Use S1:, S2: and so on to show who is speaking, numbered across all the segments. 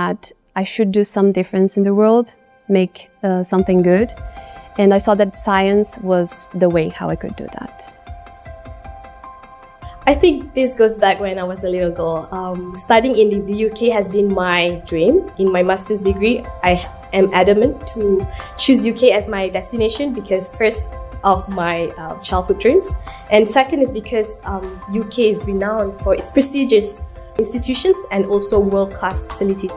S1: that I should do some difference in the world, make something good. And I saw that science was the way how I could do that.
S2: I think this goes back when I was a little girl. Studying in the UK has been my dream. In my master's degree, I am adamant to choose UK as my destination because first of my childhood dreams, and second is because UK is renowned for its prestigious institutions and also world-class facilities.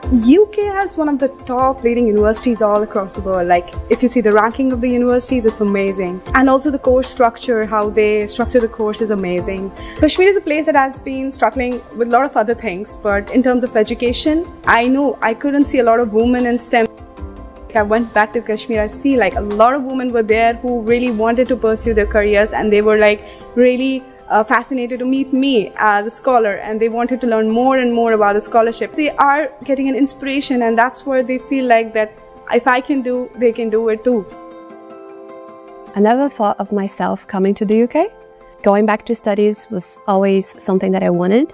S3: UK has one of the top leading universities all across the world. Like, if you see the ranking of the universities, it's amazing. And also the course structure, how they structure the course is amazing. Kashmir is a place that has been struggling with a lot of other things, but in terms of education, I know I couldn't see a lot of women in STEM. I went back to Kashmir, I see like a lot of women were there who really wanted to pursue their careers, and they were like really fascinated to meet me as a scholar, and they wanted to learn more and more about the scholarship. They are getting an inspiration, and that's where they feel like that if I can do, they can do it too.
S1: I never thought of myself coming to the UK. Going back to studies was always something that I wanted,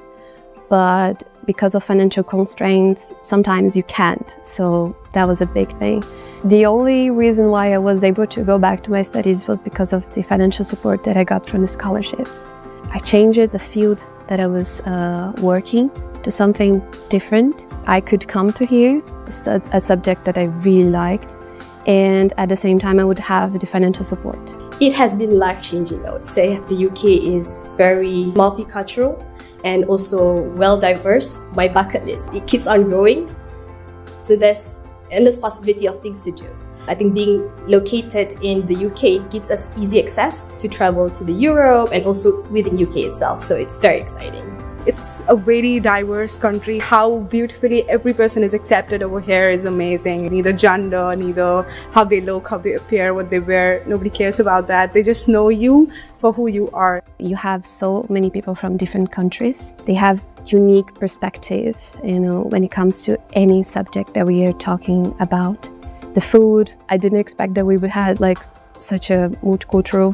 S1: but because of financial constraints, sometimes you can't. So that was a big thing. The only reason why I was able to go back to my studies was because of the financial support that I got from the scholarship. I changed the field that I was working to something different. I could come to here, study a subject that I really liked, and at the same time I would have the financial support.
S2: It has been life-changing, I would say. The UK is very multicultural and also well-diverse. My bucket list, it keeps on growing. So there's endless possibility of things to do. I think being located in the UK gives us easy access to travel to the Europe and also within UK itself. So it's very exciting.
S3: It's a very diverse country. How beautifully every person is accepted over here is amazing. Neither gender, neither how they look, how they appear, what they wear. Nobody cares about that. They just know you for who you are.
S1: You have so many people from different countries. They have unique perspective, when it comes to any subject that we are talking about. The food, I didn't expect that we would have like such a multicultural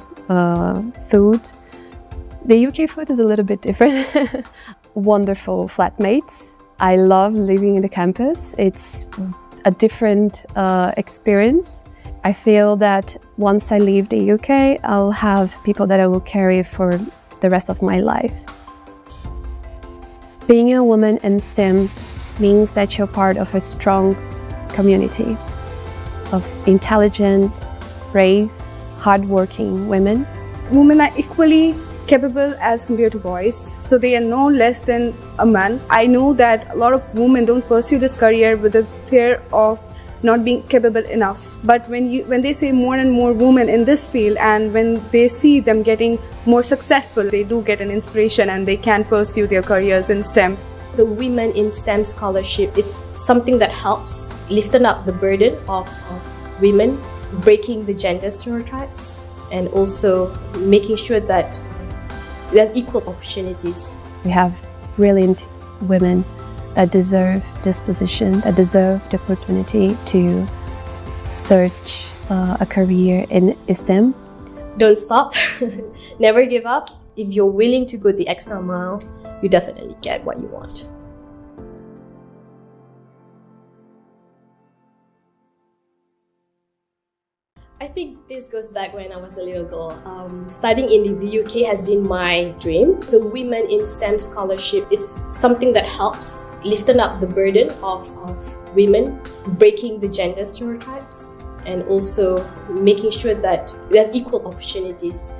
S1: food. The UK food is a little bit different. Wonderful flatmates. I love living in the campus. It's a different experience. I feel that once I leave the UK, I'll have people that I will carry for the rest of my life. Being a woman in STEM means that you're part of a strong community of intelligent, brave, hardworking women.
S3: Women are equally capable as compared to boys, so they are no less than a man. I know that a lot of women don't pursue this career with the fear of not being capable enough. But when they say more and more women in this field, and when they see them getting more successful, they do get an inspiration and they can pursue their careers in STEM.
S2: The Women in STEM scholarship, it's something that helps liften up the burden of women, breaking the gender stereotypes, and also making sure that there's equal opportunities.
S1: We have brilliant women that deserve this position, that deserve the opportunity to search a career in STEM.
S2: Don't stop, never give up. If you're willing to go the extra mile, you definitely get what you want. I think this goes back when I was a little girl. Studying in the UK has been my dream. The Women in STEM scholarship is something that helps liften up the burden of women, breaking the gender stereotypes, and also making sure that there's equal opportunities.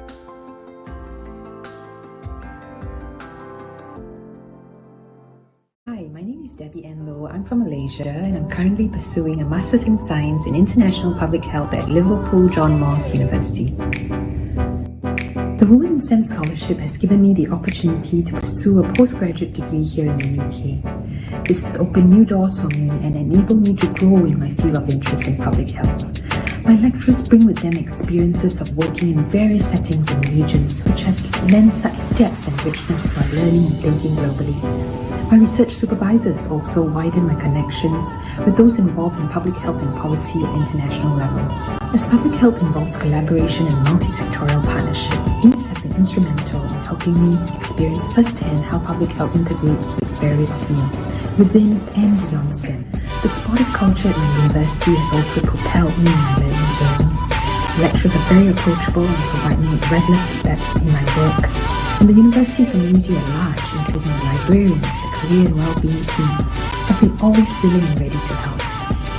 S4: Hi, my name is Debbie Enlow. I'm from Malaysia and I'm currently pursuing a Masters in Science in International Public Health at Liverpool John Moores University. The Women in STEM Scholarship has given me the opportunity to pursue a postgraduate degree here in the UK. This has opened new doors for me and enabled me to grow in my field of interest in public health. My lecturers bring with them experiences of working in various settings and regions, which has lent such depth and richness to our learning and thinking globally. My research supervisors also widen my connections with those involved in public health and policy at international levels. As public health involves collaboration and multi-sectoral partnership, these have been instrumental in helping me experience firsthand how public health integrates with various fields within and beyond STEM. The supportive culture in the university has also propelled me in my learning journey. The lecturers are very approachable and provide me with regular feedback in my work. And the university community at large, including the librarians, the career and well-being team, have been always willing and ready to help.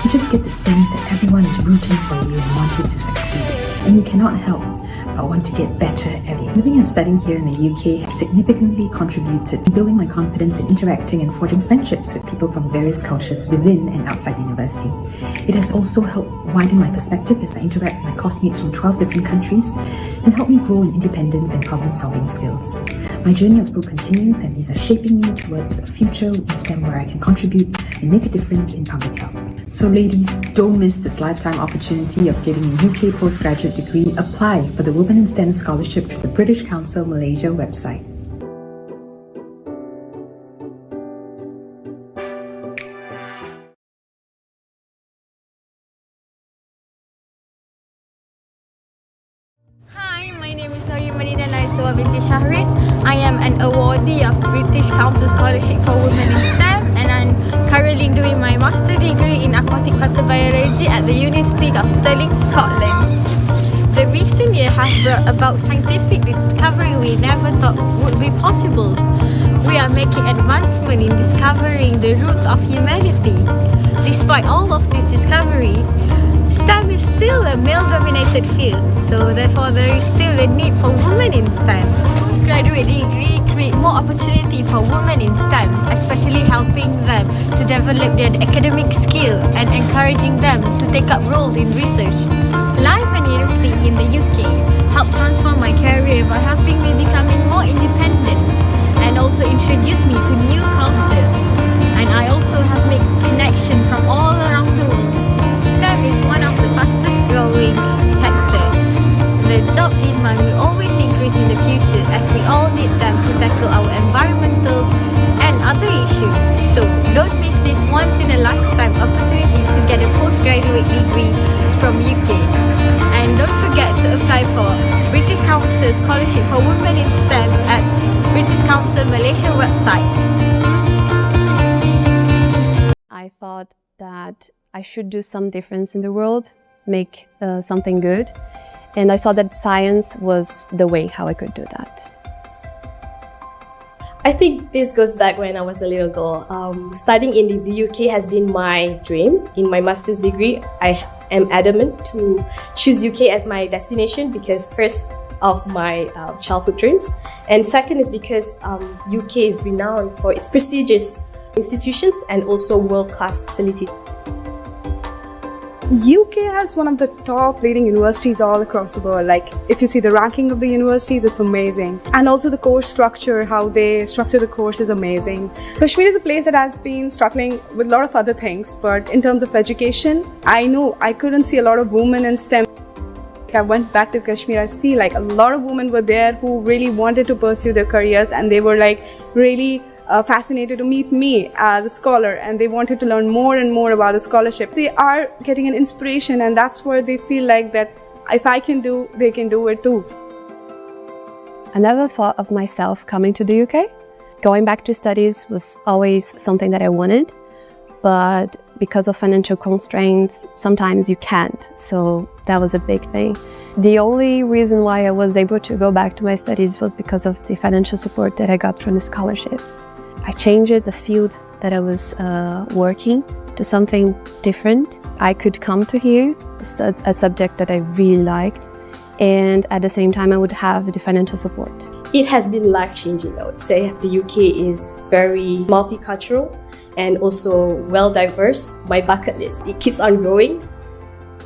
S4: You just get the sense that everyone is rooting for you and want you to succeed. And you cannot help but want to get better at it. Living and studying here in the UK has significantly contributed to building my confidence in interacting and forging friendships with people from various cultures within and outside the university. It has also helped widen my perspective as I interact with my classmates from 12 different countries and helped me grow in independence and problem-solving skills. My journey of growth continues, and these are shaping me towards a future in STEM where I can contribute and make a difference in public health. So ladies, don't miss this lifetime opportunity of getting a UK postgraduate degree. Apply for the Women in STEM Scholarship through the British Council Malaysia website.
S5: Hi, my name is Nori Marina Naizwa binti Shahrin. I am an awardee of British Council Scholarship for Women in STEM, and I'm currently doing my master degree in aquatic phytobiology at the University of Stirling, Scotland. The recent year has brought about scientific discovery we never thought would be possible. We are making advancement in discovering the roots of humanity. Despite all of this discovery, STEM is still a male-dominated field, so therefore there is still a need for women in STEM. Postgraduate degree create more opportunity for women in STEM, especially helping them to develop their academic skill and encouraging them to take up roles in research. Life and university in the UK helped transform my career by helping me becoming more independent and also introduce me to new culture. And I also have made connection from all around the world. STEM is one of the fastest growing sector. The job demand will always increase in the future as we all need them to tackle our environmental and other issues. So don't miss this once in a lifetime opportunity to get a postgraduate degree from UK. And don't forget to apply for British Council Scholarship for Women in STEM at British Council Malaysia website.
S1: I thought that I should do some difference in the world, make something good. And I saw that science was the way how I could do that.
S2: I think this goes back when I was a little girl. Studying in the UK has been my dream. In my master's degree, I am adamant to choose UK as my destination because first of my childhood dreams, and second is because UK is renowned for its prestigious institutions and also world-class facilities.
S3: UK has one of the top leading universities all across the world. Like, if you see the ranking of the universities, it's amazing. And also the course structure, how they structure the course is amazing. Kashmir is a place that has been struggling with a lot of other things, but in terms of education, I know I couldn't see a lot of women in STEM. I went back to Kashmir, I see like a lot of women were there who really wanted to pursue their careers, and they were like really fascinated to meet me as a scholar, and they wanted to learn more and more about the scholarship. They are getting an inspiration, and that's where they feel like that if I can do, they can do it too.
S1: I never thought of myself coming to the UK. Going back to studies was always something that I wanted, but because of financial constraints, sometimes you can't. So that was a big thing. The only reason why I was able to go back to my studies was because of the financial support that I got from the scholarship. I changed the field that I was working to something different. I could come to here, a subject that I really liked, and at the same time I would have the financial support.
S2: It has been life-changing, I would say. The UK is very multicultural and also well-diverse. My bucket list, it keeps on growing.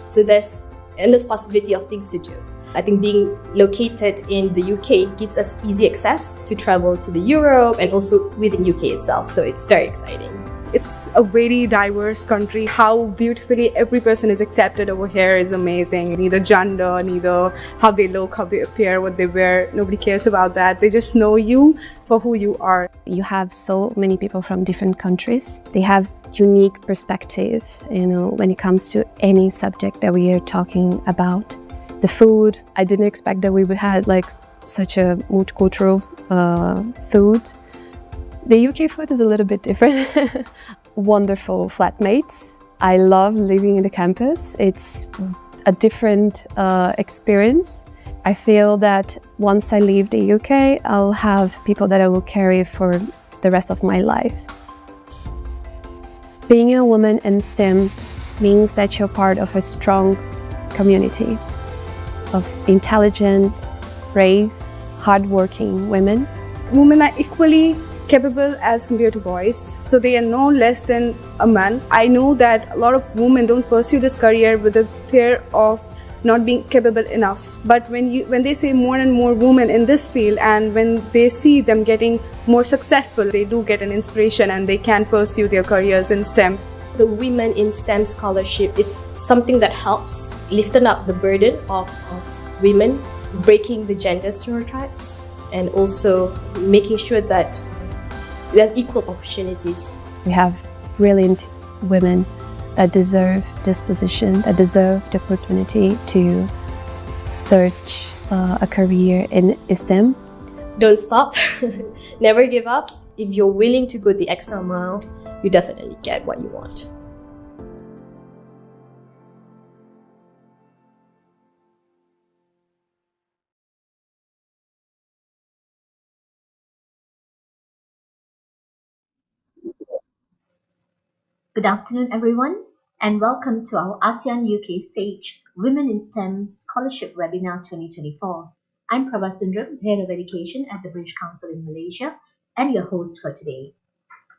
S2: So there's endless possibility of things to do. I think being located in the UK gives us easy access to travel to the Europe and also within UK itself. So it's very exciting.
S3: It's a very diverse country. How beautifully every person is accepted over here is amazing. Neither gender, neither how they look, how they appear, what they wear. Nobody cares about that. They just know you for who you are.
S1: You have so many people from different countries. They have unique perspective, when it comes to any subject that we are talking about. The food, I didn't expect that we would have like such a multicultural food. The UK food is a little bit different. Wonderful flatmates. I love living in the campus. It's a different experience. I feel that once I leave the UK, I'll have people that I will carry for the rest of my life. Being a woman in STEM means that you're part of a strong community of intelligent, brave, hardworking women.
S3: Women are equally capable as compared to boys, so they are no less than a man. I know that a lot of women don't pursue this career with the fear of not being capable enough. But when they say more and more women in this field, and when they see them getting more successful, they do get an inspiration and they can pursue their careers in STEM.
S2: The Women in STEM scholarship is something that helps liften up the burden of women, breaking the gender stereotypes, and also making sure that there's equal opportunities.
S1: We have brilliant women that deserve this position, that deserve the opportunity to search a career in STEM.
S2: Don't stop, never give up. If you're willing to go the extra mile, you definitely get what you want.
S6: Good afternoon, everyone, and welcome to our ASEAN-UK SAGE Women in STEM Scholarship Webinar 2024. I'm Prabha Sundram, Head of Education at the British Council in Malaysia, and your host for today.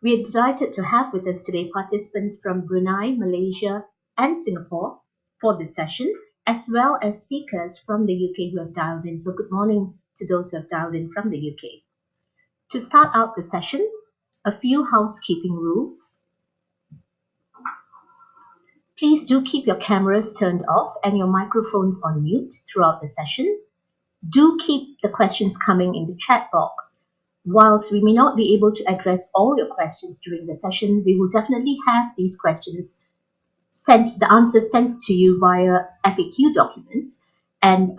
S6: We are delighted to have with us today participants from Brunei, Malaysia, and Singapore for this session, as well as speakers from the UK who have dialed in. So good morning to those who have dialed in from the UK. To start out the session, a few housekeeping rules. Please do keep your cameras turned off and your microphones on mute throughout the session. Do keep the questions coming in the chat box. Whilst we may not be able to address all your questions during the session, we will definitely have these questions the answers sent to you via FAQ documents. And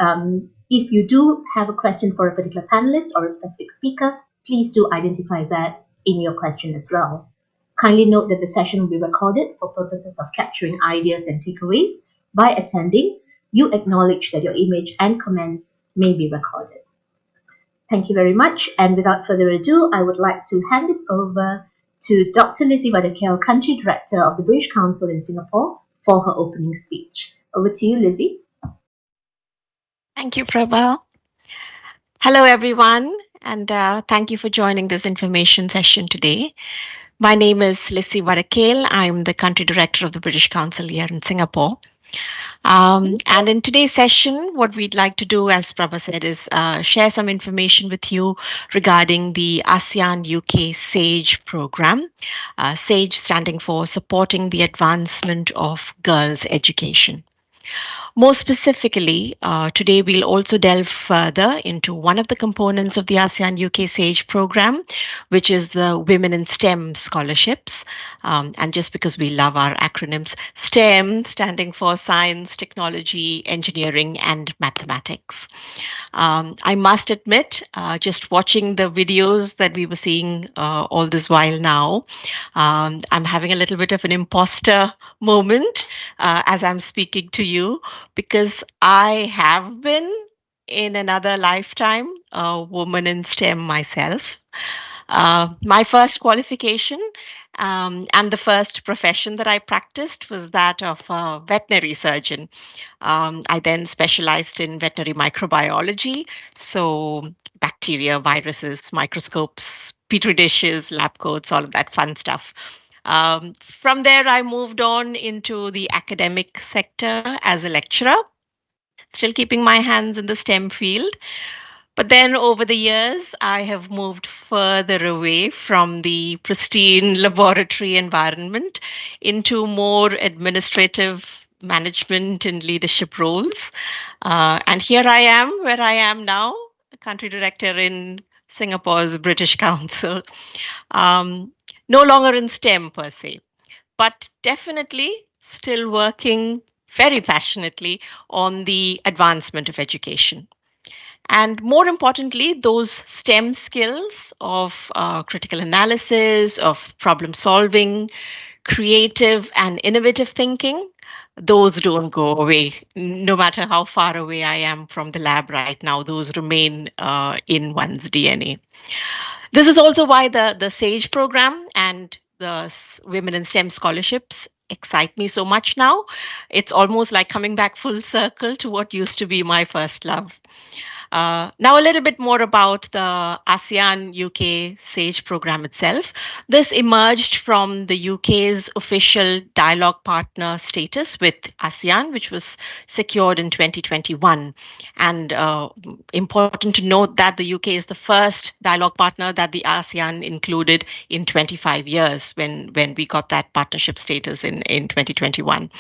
S6: if you do have a question for a particular panelist or a specific speaker, please do identify that in your question as well. Kindly note that the session will be recorded for purposes of capturing ideas and takeaways. By attending, you acknowledge that your image and comments may be recorded. Thank you very much. And without further ado, I would like to hand this over to Dr. Lizzie Wadakel, Country Director of the British Council in Singapore, for her opening speech. Over to you, Lizzie.
S7: Thank you, Prabha. Hello, everyone, and thank you for joining this information session today. My name is Lizzie Wadakel. I'm the Country Director of the British Council here in Singapore. And in today's session, what we'd like to do, as Prabha said, is share some information with you regarding the ASEAN-UK SAGE program. SAGE standing for Supporting the Advancement of Girls' Education. More specifically, today we'll also delve further into one of the components of the ASEAN-UK SAGE program, which is the Women in STEM scholarships. And just because we love our acronyms, STEM standing for Science, Technology, Engineering, and Mathematics. I must admit, just watching the videos that we were seeing all this while now, I'm having a little bit of an imposter moment as I'm speaking to you, because I have been in another lifetime a woman in STEM myself. My first qualification and the first profession that I practiced was that of a veterinary surgeon. I then specialized in veterinary microbiology, so bacteria, viruses, microscopes, petri dishes, lab coats, all of that fun stuff. From there, I moved on into the academic sector as a lecturer, still keeping my hands in the STEM field. But then over the years, I have moved further away from the pristine laboratory environment into more administrative management and leadership roles. And here I am, where I am now, a country director in Singapore's British Council. No longer in STEM per se, but definitely still working very passionately on the advancement of education. And more importantly, those STEM skills of critical analysis, of problem solving, creative and innovative thinking, those don't go away. No matter how far away I am from the lab right now, those remain in one's DNA. This is also why the SAGE program and the Women in STEM scholarships excite me so much now. It's almost like coming back full circle to what used to be my first love. Now, a little bit more about the ASEAN UK SAGE program itself. This emerged from the UK's official dialogue partner status with ASEAN, which was secured in 2021. And important to note that the UK is the first dialogue partner that the ASEAN included in 25 years when we got that partnership status in 2021.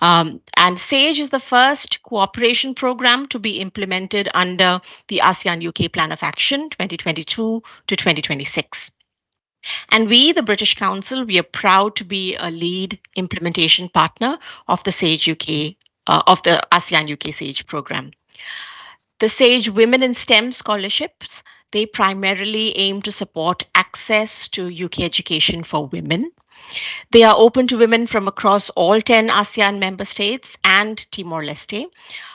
S7: And SAGE is the first cooperation program to be implemented under the ASEAN UK Plan of Action 2022 to 2026. And we, the British Council, we are proud to be a lead implementation partner of the SAGE UK, of the ASEAN UK SAGE program. The SAGE Women in STEM scholarships, they primarily aim to support access to UK education for women. They are open to women from across all 10 ASEAN member states and Timor-Leste,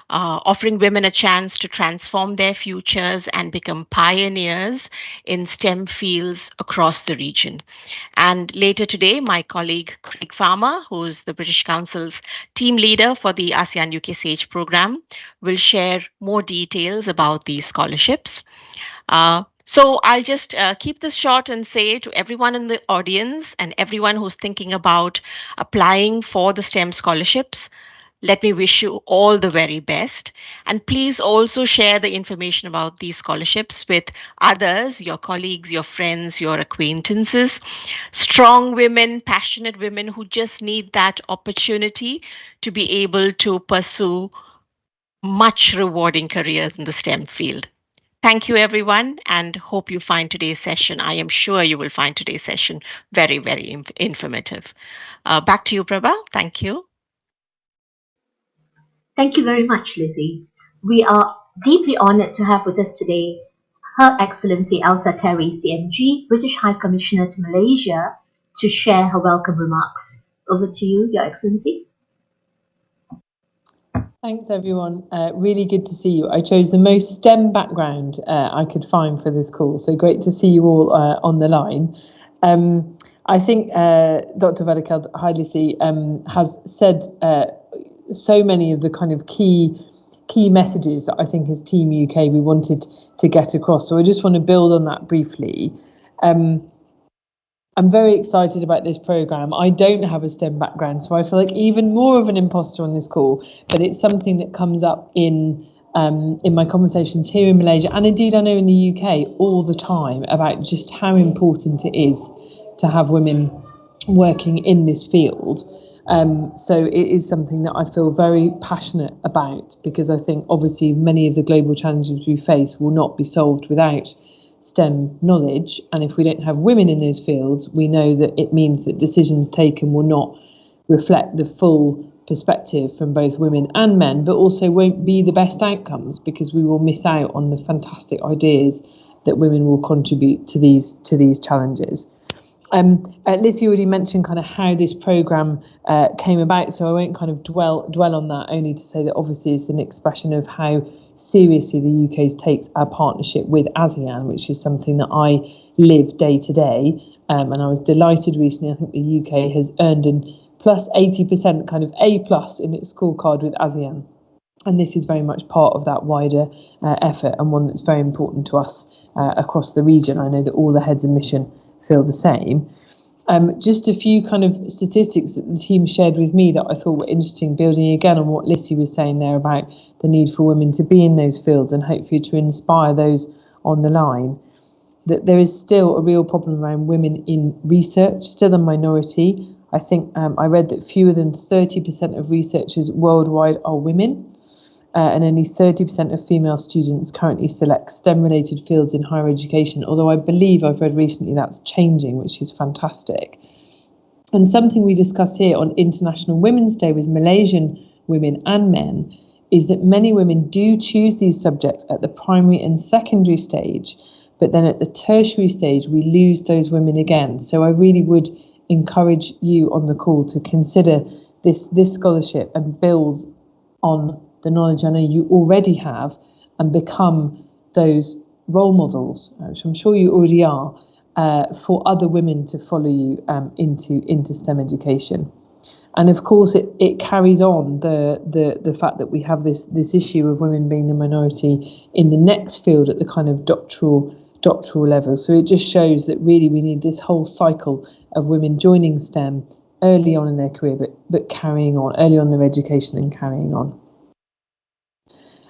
S7: offering women a chance to transform their futures and become pioneers in STEM fields across the region. And later today, my colleague Craig Farmer, who's the British Council's team leader for the ASEAN UK SAGE program, will share more details about these scholarships. So I'll just keep this short and say to everyone in the audience and everyone who's thinking about applying for the STEM scholarships, let me wish you all the very best. And please also share the information about these scholarships with others, your colleagues, your friends, your acquaintances, strong women, passionate women who just need that opportunity to be able to pursue much rewarding careers in the STEM field. Thank you, everyone, and hope you find today's session. I am sure you will find today's session very, very informative. Back to you, Prabha. Thank you.
S6: Thank you very much, Lizzie. We are deeply honored to have with us today Her Excellency Elsa Terry, CMG, British High Commissioner to Malaysia, to share her welcome remarks. Over to you, Your Excellency.
S8: Thanks, everyone. Really good to see you. I chose the most STEM background I could find for this call, so great to see you all on the line. I think Dr. Vadakel Hailisi has said so many of the kind of key messages that I think as Team UK we wanted to get across. So I just want to build on that briefly. I'm very excited about this programme. I don't have a STEM background, so I feel like even more of an imposter on this call, but it's something that comes up in my conversations here in Malaysia, and indeed I know in the UK all the time, about just how important it is to have women working in this field. So it is something that I feel very passionate about, because I think obviously many of the global challenges we face will not be solved without STEM knowledge, and if we don't have women in those fields, we know that it means that decisions taken will not reflect the full perspective from both women and men, but also won't be the best outcomes, because we will miss out on the fantastic ideas that women will contribute to these challenges. Lizzie already mentioned kind of how this programme came about, so I won't kind of dwell on that, only to say that obviously it's an expression of how seriously the UK takes our partnership with ASEAN, which is something that I live day to day. And I was delighted recently, I think the UK has earned an plus 80% kind of A+ in its scorecard with ASEAN. And this is very much part of that wider effort, and one that's very important to us across the region. I know that all the heads of mission feel the same. Just a few kind of statistics that the team shared with me that I thought were interesting, building again on what Lissy was saying there about the need for women to be in those fields and hopefully to inspire those on the line. That there is still a real problem around women in research, still a minority. I think I read that fewer than 30% of researchers worldwide are women. And only 30% of female students currently select STEM-related fields in higher education, although I believe I've read recently that's changing, which is fantastic. And something we discussed here on International Women's Day with Malaysian women and men is that many women do choose these subjects at the primary and secondary stage, but then at the tertiary stage, we lose those women again. So I really would encourage you on the call to consider this scholarship and build on the knowledge I know you already have and become those role models, which I'm sure you already are, for other women to follow you into STEM education. And of course, it carries on the fact that we have this issue of women being the minority in the next field at the kind of doctoral level. So it just shows that really we need this whole cycle of women joining STEM early on in their career, but carrying on early on in their education and carrying on.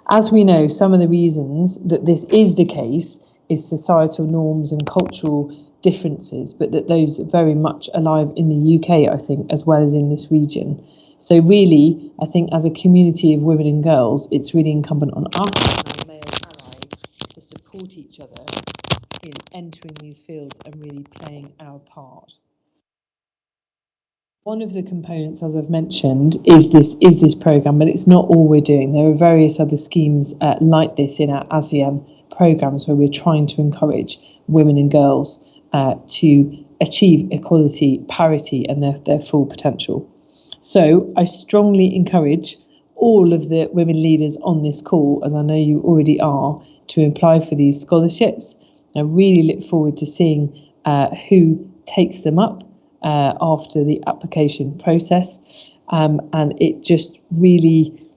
S8: As we know, some of the reasons that this is the case is societal norms and cultural differences, but that those are very much alive in the UK, I think, as well as in this region. So really, I think as a community of women and girls, it's really incumbent on us and our male allies to support each other in entering these fields and really playing our part. One of the components, as I've mentioned, is this programme, but it's not all we're doing. There are various other schemes like this in our ASEAN programmes where we're trying to encourage women and girls to achieve equality, parity, and their full potential. So I strongly encourage all of the women leaders on this call, as I know you already are, to apply for these scholarships. I really look forward to seeing who takes them up after the application process. And it just really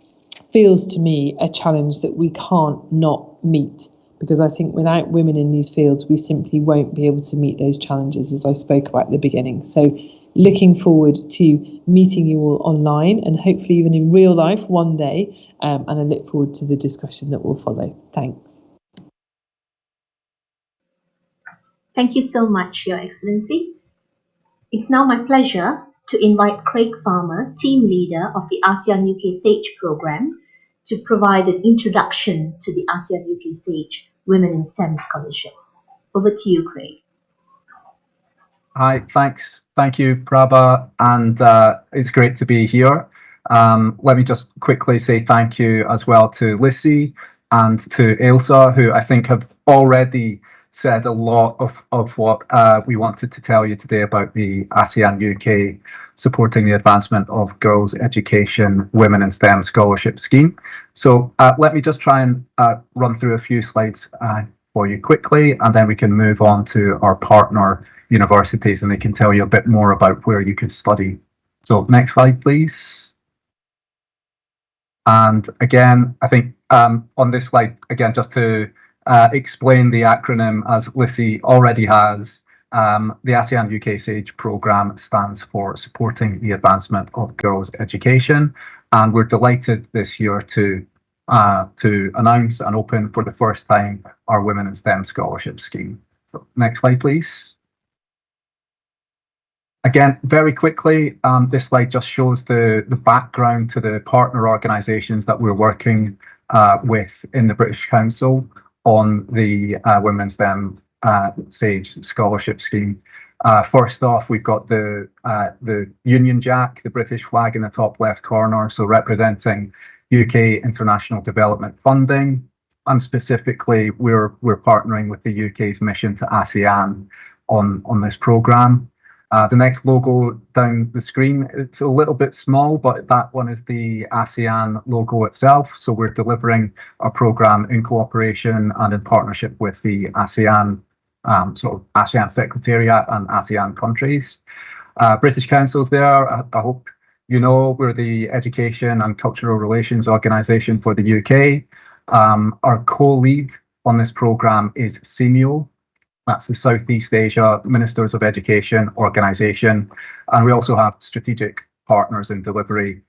S8: feels to me a challenge that we can't not meet, because I think without women in these fields, we simply won't be able to meet those challenges, as I spoke about at the beginning. So looking forward to meeting you all online and hopefully even in real life one day. And I look forward to the discussion that will follow. Thanks.
S6: Thank you so much, Your Excellency. It's now my pleasure to invite Craig Farmer, team leader of the ASEAN-UK SAGE program, to provide an introduction to the ASEAN-UK SAGE Women in STEM scholarships. Over to you, Craig.
S9: Hi, thanks. Thank you, Prabha, and it's great to be here. Let me just quickly say thank you as well to Lissy and to Ailsa, who I think have already said a lot of what we wanted to tell you today about the ASEAN UK supporting the advancement of girls' education, women in STEM scholarship scheme. So let me just try and run through a few slides for you quickly, and then we can move on to our partner universities and they can tell you a bit more about where you could study. So next slide, please. And again, I think on this slide, again, just to explain the acronym as Lissy already has, the ASEAN UK SAGE programme stands for Supporting the Advancement of Girls' Education, and we're delighted this year to announce and open for the first time our Women in STEM Scholarship Scheme. So next slide, please. Again, very quickly, this slide just shows the background to the partner organisations that we're working with in the British Council on the Women in STEM SAGE Scholarship Scheme. First off, we've got the Union Jack, the British flag in the top left corner, so representing UK international development funding, and specifically we're partnering with the UK's mission to ASEAN on this programme. The next logo down the screen, it's a little bit small, but that one is the ASEAN logo itself. So we're delivering a programme in cooperation and in partnership with the ASEAN, sort of ASEAN Secretariat and ASEAN countries. British Council's there. I hope you know we're the Education and Cultural Relations Organisation for the UK. Our co-lead on this programme is SEMIO. That's the Southeast Asia Ministers of Education Organisation. And we also have strategic partners in delivery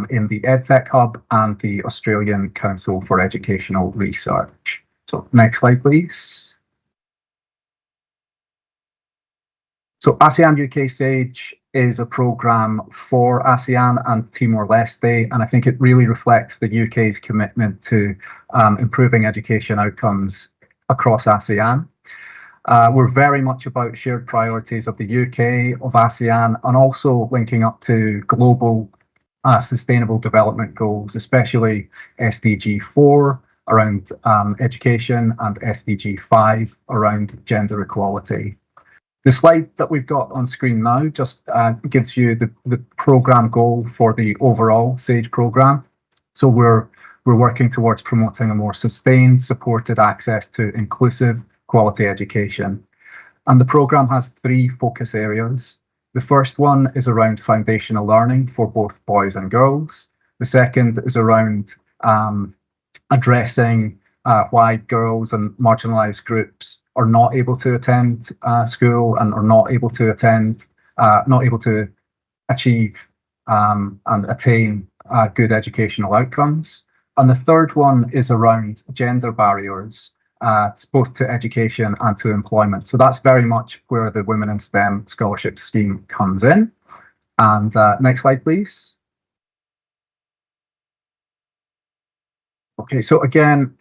S9: in the EdTech Hub and the Australian Council for Educational Research. So next slide, please. So ASEAN UK SAGE is a programme for ASEAN and Timor-Leste, and I think it really reflects the UK's commitment to improving education outcomes across ASEAN. We're very much about shared priorities of the UK, of ASEAN, and also linking up to global Sustainable Development Goals, especially SDG 4 around education and SDG 5 around gender equality. The slide that we've got on screen now just gives you the programme goal for the overall SAGE programme. So we're working towards promoting a more sustained, supported access to inclusive, quality education. And the programme has 3 focus areas. The first one is around foundational learning for both boys and girls. The second is around addressing why girls and marginalised groups are not able to attend school and are not able to achieve and attain good educational outcomes. And the third one is around gender barriers, both to education and to employment. So that's very much where the Women in STEM scholarship scheme comes in. And next slide, please. Okay, so again,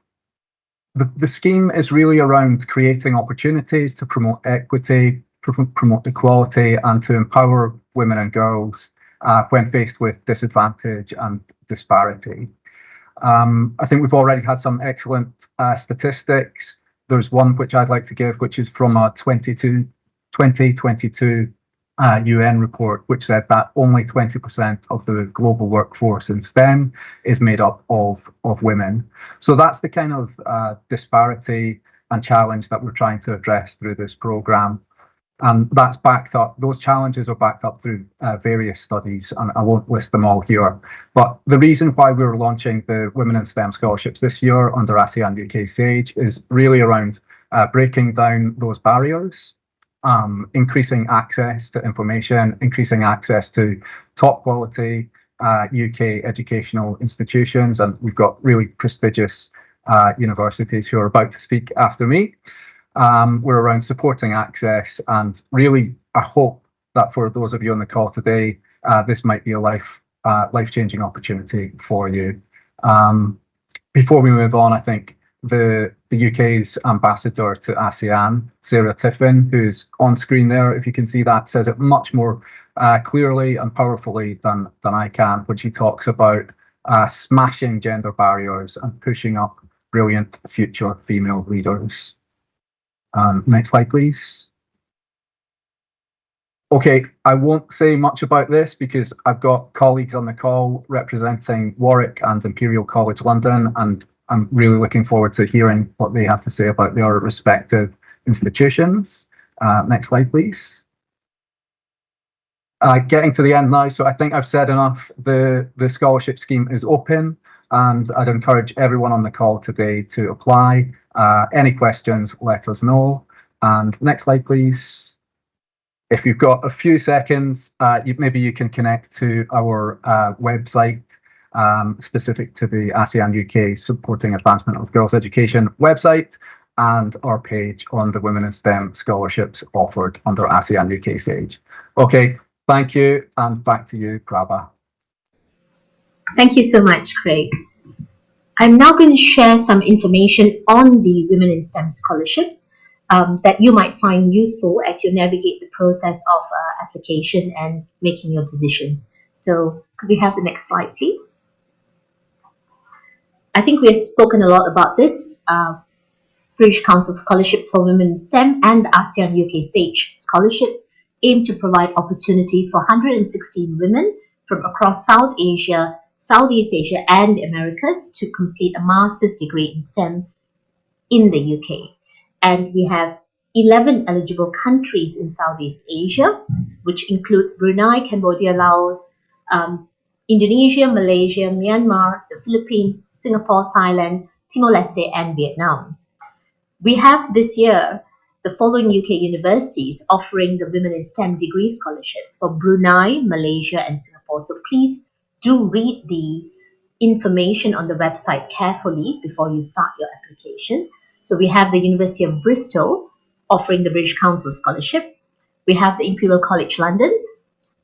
S9: the scheme is really around creating opportunities to promote equity, promote equality, and to empower women and girls when faced with disadvantage and disparity. I think we've already had some excellent statistics. There's one which I'd like to give, which is from a 2022 UN report, which said that only 20% of the global workforce in STEM is made up of women. So that's the kind of disparity and challenge that we're trying to address through this programme. And that's backed up, those challenges are backed up through various studies, and I won't list them all here. But the reason why we're launching the Women in STEM scholarships this year under ASEAN-UK SAGE is really around breaking down those barriers, increasing access to information, increasing access to top quality UK educational institutions. And we've got really prestigious universities who are about to speak after me. We're around supporting access, and really I hope that for those of you on the call today, this might be a life-changing opportunity for you. Before we move on, I think the UK's ambassador to ASEAN, Sarah Tiffin, who's on screen there, if you can see that, says it much more clearly and powerfully than I can when she talks about smashing gender barriers and pushing up brilliant future female leaders. Next slide, please. Okay, I won't say much about this because I've got colleagues on the call representing Warwick and Imperial College London, and I'm really looking forward to hearing what they have to say about their respective institutions. Next slide, please. Getting to the end now, so I think I've said enough. The scholarship scheme is open, and I'd encourage everyone on the call today to apply. Any questions, let us know. And next slide, please. If you've got a few seconds, maybe you can connect to our website specific to the ASEAN-UK Supporting Advancement of Girls' Education website, and our page on the Women in STEM scholarships offered under ASEAN-UK SAGE. Okay, thank you, and back to you, Prabha.
S6: Thank you so much, Craig. I'm now going to share some information on the Women in STEM scholarships that you might find useful as you navigate the process of application and making your decisions. So could we have the next slide, please? I think we have spoken a lot about this. British Council Scholarships for Women in STEM and ASEAN-UK SAGE scholarships aim to provide opportunities for 116 women from across South Asia, Southeast Asia and the Americas to complete a master's degree in STEM in the UK. And we have 11 eligible countries in Southeast Asia, which includes Brunei, Cambodia, Laos, Indonesia, Malaysia, Myanmar, the Philippines, Singapore, Thailand, Timor-Leste and Vietnam. We have this year the following UK universities offering the Women in STEM degree scholarships for Brunei, Malaysia and Singapore. So please do read the information on the website carefully before you start your application. So we have the University of Bristol offering the British Council Scholarship. We have the Imperial College London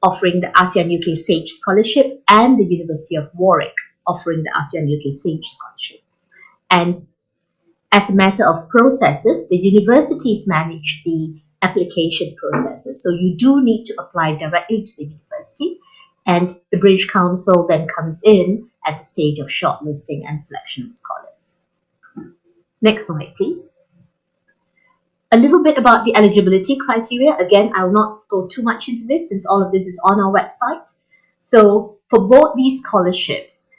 S6: offering the ASEAN-UK SAGE Scholarship, and the University of Warwick offering the ASEAN-UK SAGE Scholarship. And as a matter of processes, the universities manage the application processes. So you do need to apply directly to the university. And the British Council then comes in at the stage of shortlisting and selection of scholars. Next slide, please. A little bit about the eligibility criteria. Again, I'll not go too much into this since all of this is on our website. So for both these scholarships,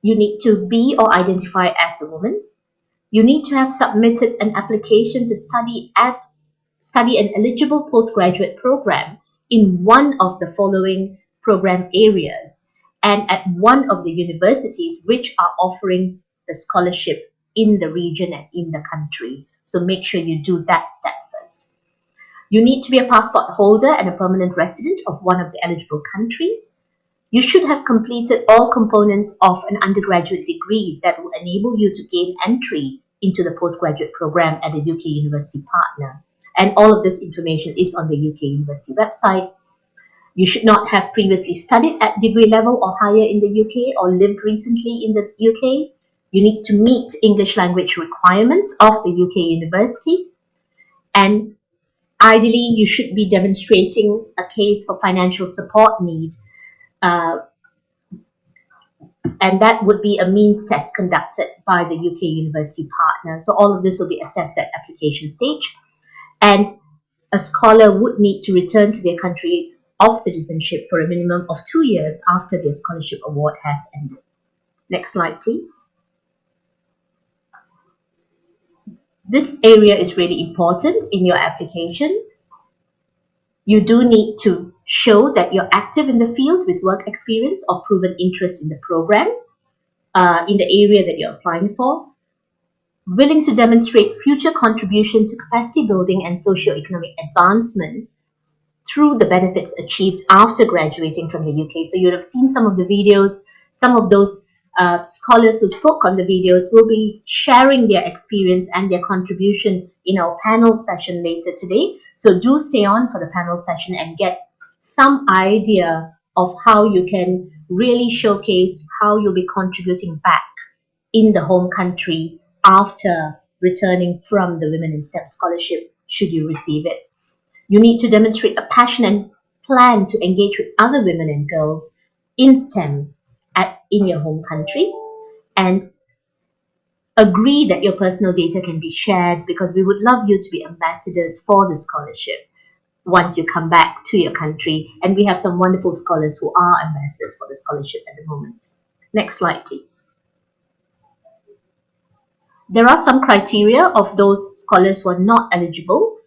S6: you need to be or identify as a woman. You need to have submitted an application to study an eligible postgraduate program in one of the following program areas and at one of the universities which are offering the scholarship in the region and in the country. So make sure you do that step first. You need to be a passport holder and a permanent resident of one of the eligible countries. You should have completed all components of an undergraduate degree that will enable you to gain entry into the postgraduate program at a UK university partner. And all of this information is on the UK university website. You should not have previously studied at degree level or higher in the UK or lived recently in the UK. You need to meet English language requirements of the UK university. And ideally, you should be demonstrating a case for financial support need. And that would be a means test conducted by the UK university partner. So all of this will be assessed at application stage. And a scholar would need to return to their country of citizenship for a minimum of 2 years after their scholarship award has ended. Next slide, please. This area is really important in your application. You do need to show that you're active in the field with work experience or proven interest in the program, in the area that you're applying for, willing to demonstrate future contribution to capacity building and socio-economic advancement through the benefits achieved after graduating from the UK. So you would have seen some of the videos. Some of those scholars who spoke on the videos will be sharing their experience and their contribution in our panel session later today. So do stay on for the panel session and get some idea of how you can really showcase how you'll be contributing back in the home country after returning from the Women in STEM scholarship, should you receive it. You need to demonstrate a passion and plan to engage with other women and girls in STEM in your home country, and agree that your personal data can be shared, because we would love you to be ambassadors for the scholarship once you come back to your country. And we have some wonderful scholars who are ambassadors for the scholarship at the moment. Next slide, please. There are some criteria of those scholars who are not eligible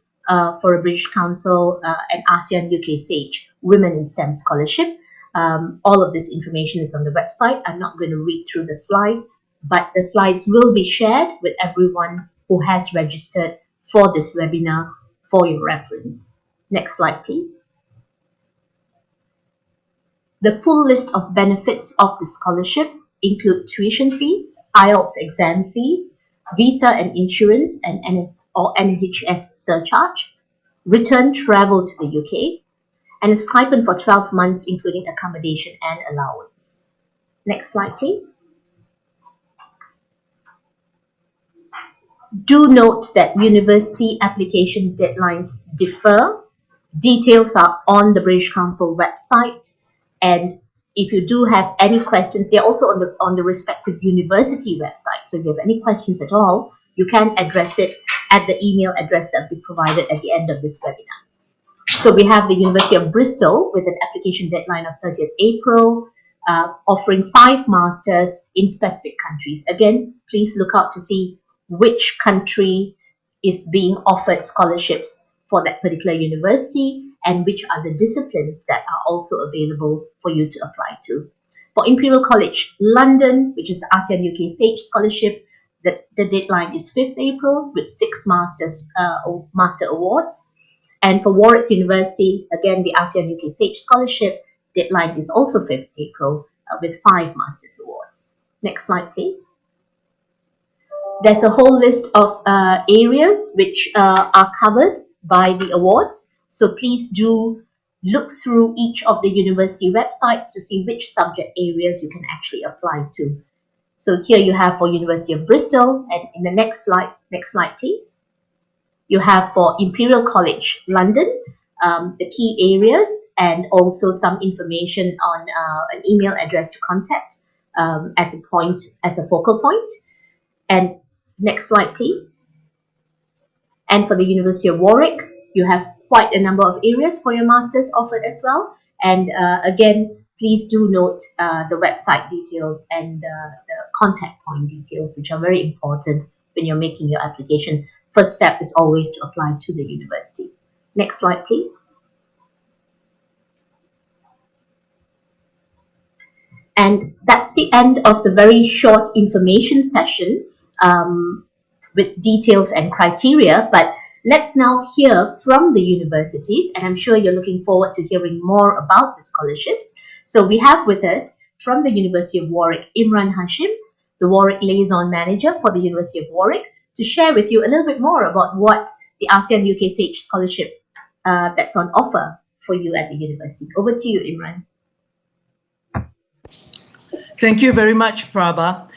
S6: for a British Council and ASEAN-UK SAGE Women in STEM Scholarship. All of this information is on the website. I'm not going to read through the slide, but the slides will be shared with everyone who has registered for this webinar for your reference. Next slide, please. The full list of benefits of the scholarship include tuition fees, IELTS exam fees, visa and insurance or NHS surcharge, return travel to the UK, and a stipend for 12 months, including accommodation and allowance. Next slide, please. Do note that university application deadlines differ. Details are on the British Council website, and if you do have any questions, they're also on the respective university website. So if you have any questions at all, you can address it at the email address that will be provided at the end of this webinar. So we have the University of Bristol with an application deadline of 30th April, offering 5 masters in specific countries. Again, please look out to see which country is being offered scholarships for that particular university and which are the disciplines that are also available for you to apply to. For Imperial College London, which is the ASEAN-UK SAGE Scholarship, the deadline is 5th April with 6 master awards. And for Warwick University, again, the ASEAN-UK SAGE Scholarship, deadline is also 5th April with 5 Masters Awards. Next slide, please. There's a whole list of areas which are covered by the awards. So please do look through each of the university websites to see which subject areas you can actually apply to. So here you have for University of Bristol, and in the next slide please. You have for Imperial College London, the key areas and also some information on an email address to contact as a focal point. And next slide, please. And for the University of Warwick, you have quite a number of areas for your masters offered as well. And again, please do note the website details and the contact point details, which are very important when you're making your application. First step is always to apply to the university. Next slide, please. And that's the end of the very short information session with details and criteria. But let's now hear from the universities, and I'm sure you're looking forward to hearing more about the scholarships. So we have with us from the University of Warwick, Imran Hashim, the Warwick Liaison Manager for the University of Warwick, to share with you a little bit more about what the ASEAN-UK SAGE Scholarship that's on offer for you at the university. Over to you, Imran.
S10: Thank you very much, Prabha,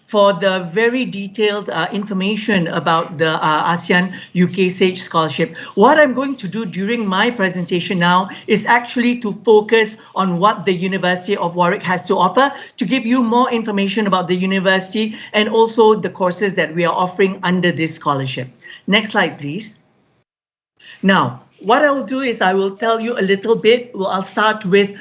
S10: for the very detailed information about the ASEAN-UK SAGE Scholarship. What I'm going to do during my presentation now is actually to focus on what the University of Warwick has to offer, to give you more information about the university and also the courses that we are offering under this scholarship. Next slide, please. Now, what I will do is I will tell you a little bit. Well, I'll start with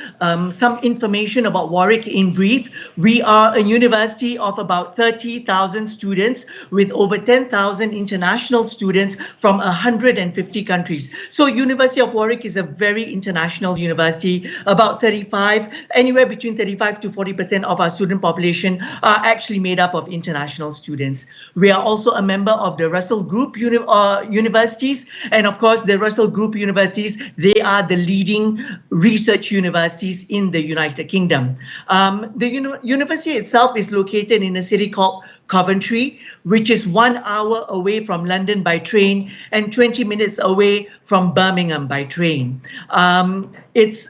S10: some information about Warwick in brief. We are a university of about 30,000 students with over 10,000 international students from 150 countries. So University of Warwick is a very international university. About anywhere between 35 to 40% of our student population are actually made up of international students. We are also a member of the Russell Group universities, and of course the Russell Group universities, they are the leading research universities in the United Kingdom. The university itself is located in a city called Coventry, which is 1 hour away from London by train and 20 minutes away from Birmingham by train. It's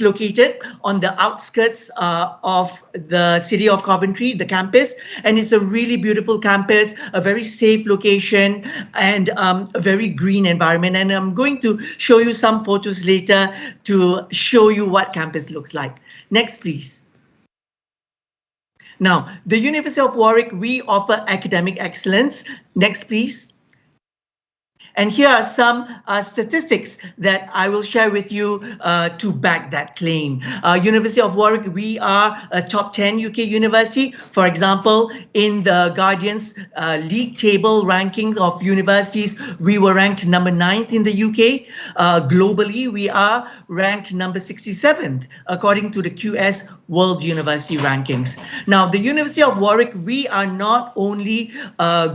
S10: located on the outskirts of the city of Coventry, the campus, and it's a really beautiful campus, a very safe location, and a very green environment. And I'm going to show you some photos later to show you what campus looks like. Next, please. Now, the University of Warwick, we offer academic excellence. Next, please. And here are some statistics that I will share with you to back that claim. University of Warwick, we are a top 10 UK university. For example, in the Guardian's league table rankings of universities, we were ranked number 9th in the UK. Globally, we are ranked number 67th, according to the QS World University Rankings. Now, the University of Warwick, we are not only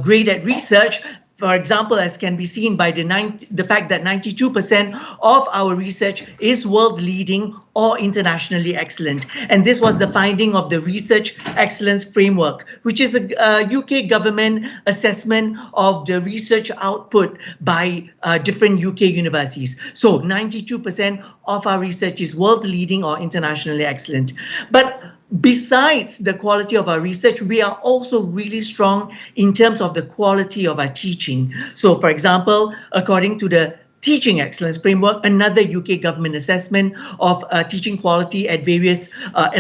S10: great at research. For example, as can be seen by the fact that 92% of our research is world leading or internationally excellent. And this was the finding of the Research Excellence Framework, which is a UK government assessment of the research output by different UK universities. So 92% of our research is world leading or internationally excellent. But besides the quality of our research, we are also really strong in terms of the quality of our teaching. So, for example, according to the Teaching Excellence Framework, another UK government assessment of teaching quality at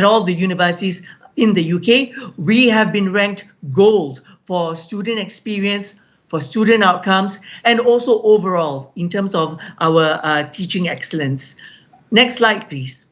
S10: all the universities in the UK, we have been ranked gold for student experience, for student outcomes, and also overall in terms of our teaching excellence. Next slide, please.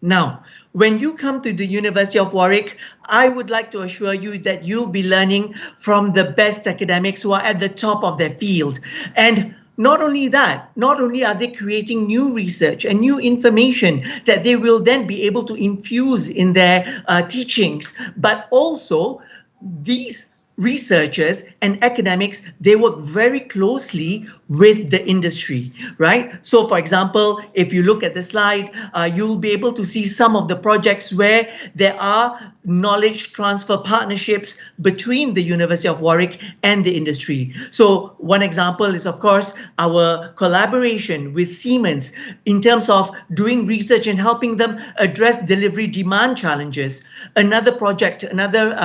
S10: Now, when you come to the University of Warwick, I would like to assure you that you'll be learning from the best academics who are at the top of their field. And not only that, not only are they creating new research and new information that they will then be able to infuse in their teachings, but also these researchers and academics, they work very closely with the industry, right? So for example, if you look at the slide, you'll be able to see some of the projects where there are knowledge transfer partnerships between the University of Warwick and the industry. So one example is, of course, our collaboration with Siemens in terms of doing research and helping them address delivery demand challenges. Another project, another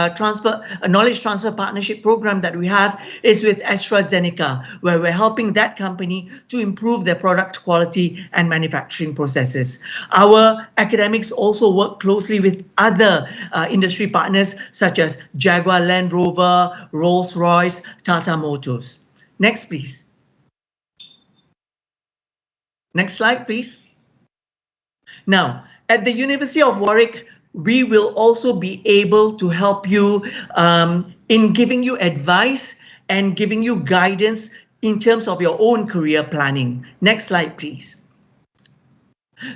S10: knowledge transfer partnership program that we have is with AstraZeneca, where we're helping that company to improve their product quality and manufacturing processes. Our academics also work closely with other industry partners such as Jaguar Land Rover, Rolls-Royce, Tata Motors. Next, please. Next slide, please. Now, at the University of Warwick, we will also be able to help you in giving you advice and giving you guidance in terms of your own career planning. Next slide, please.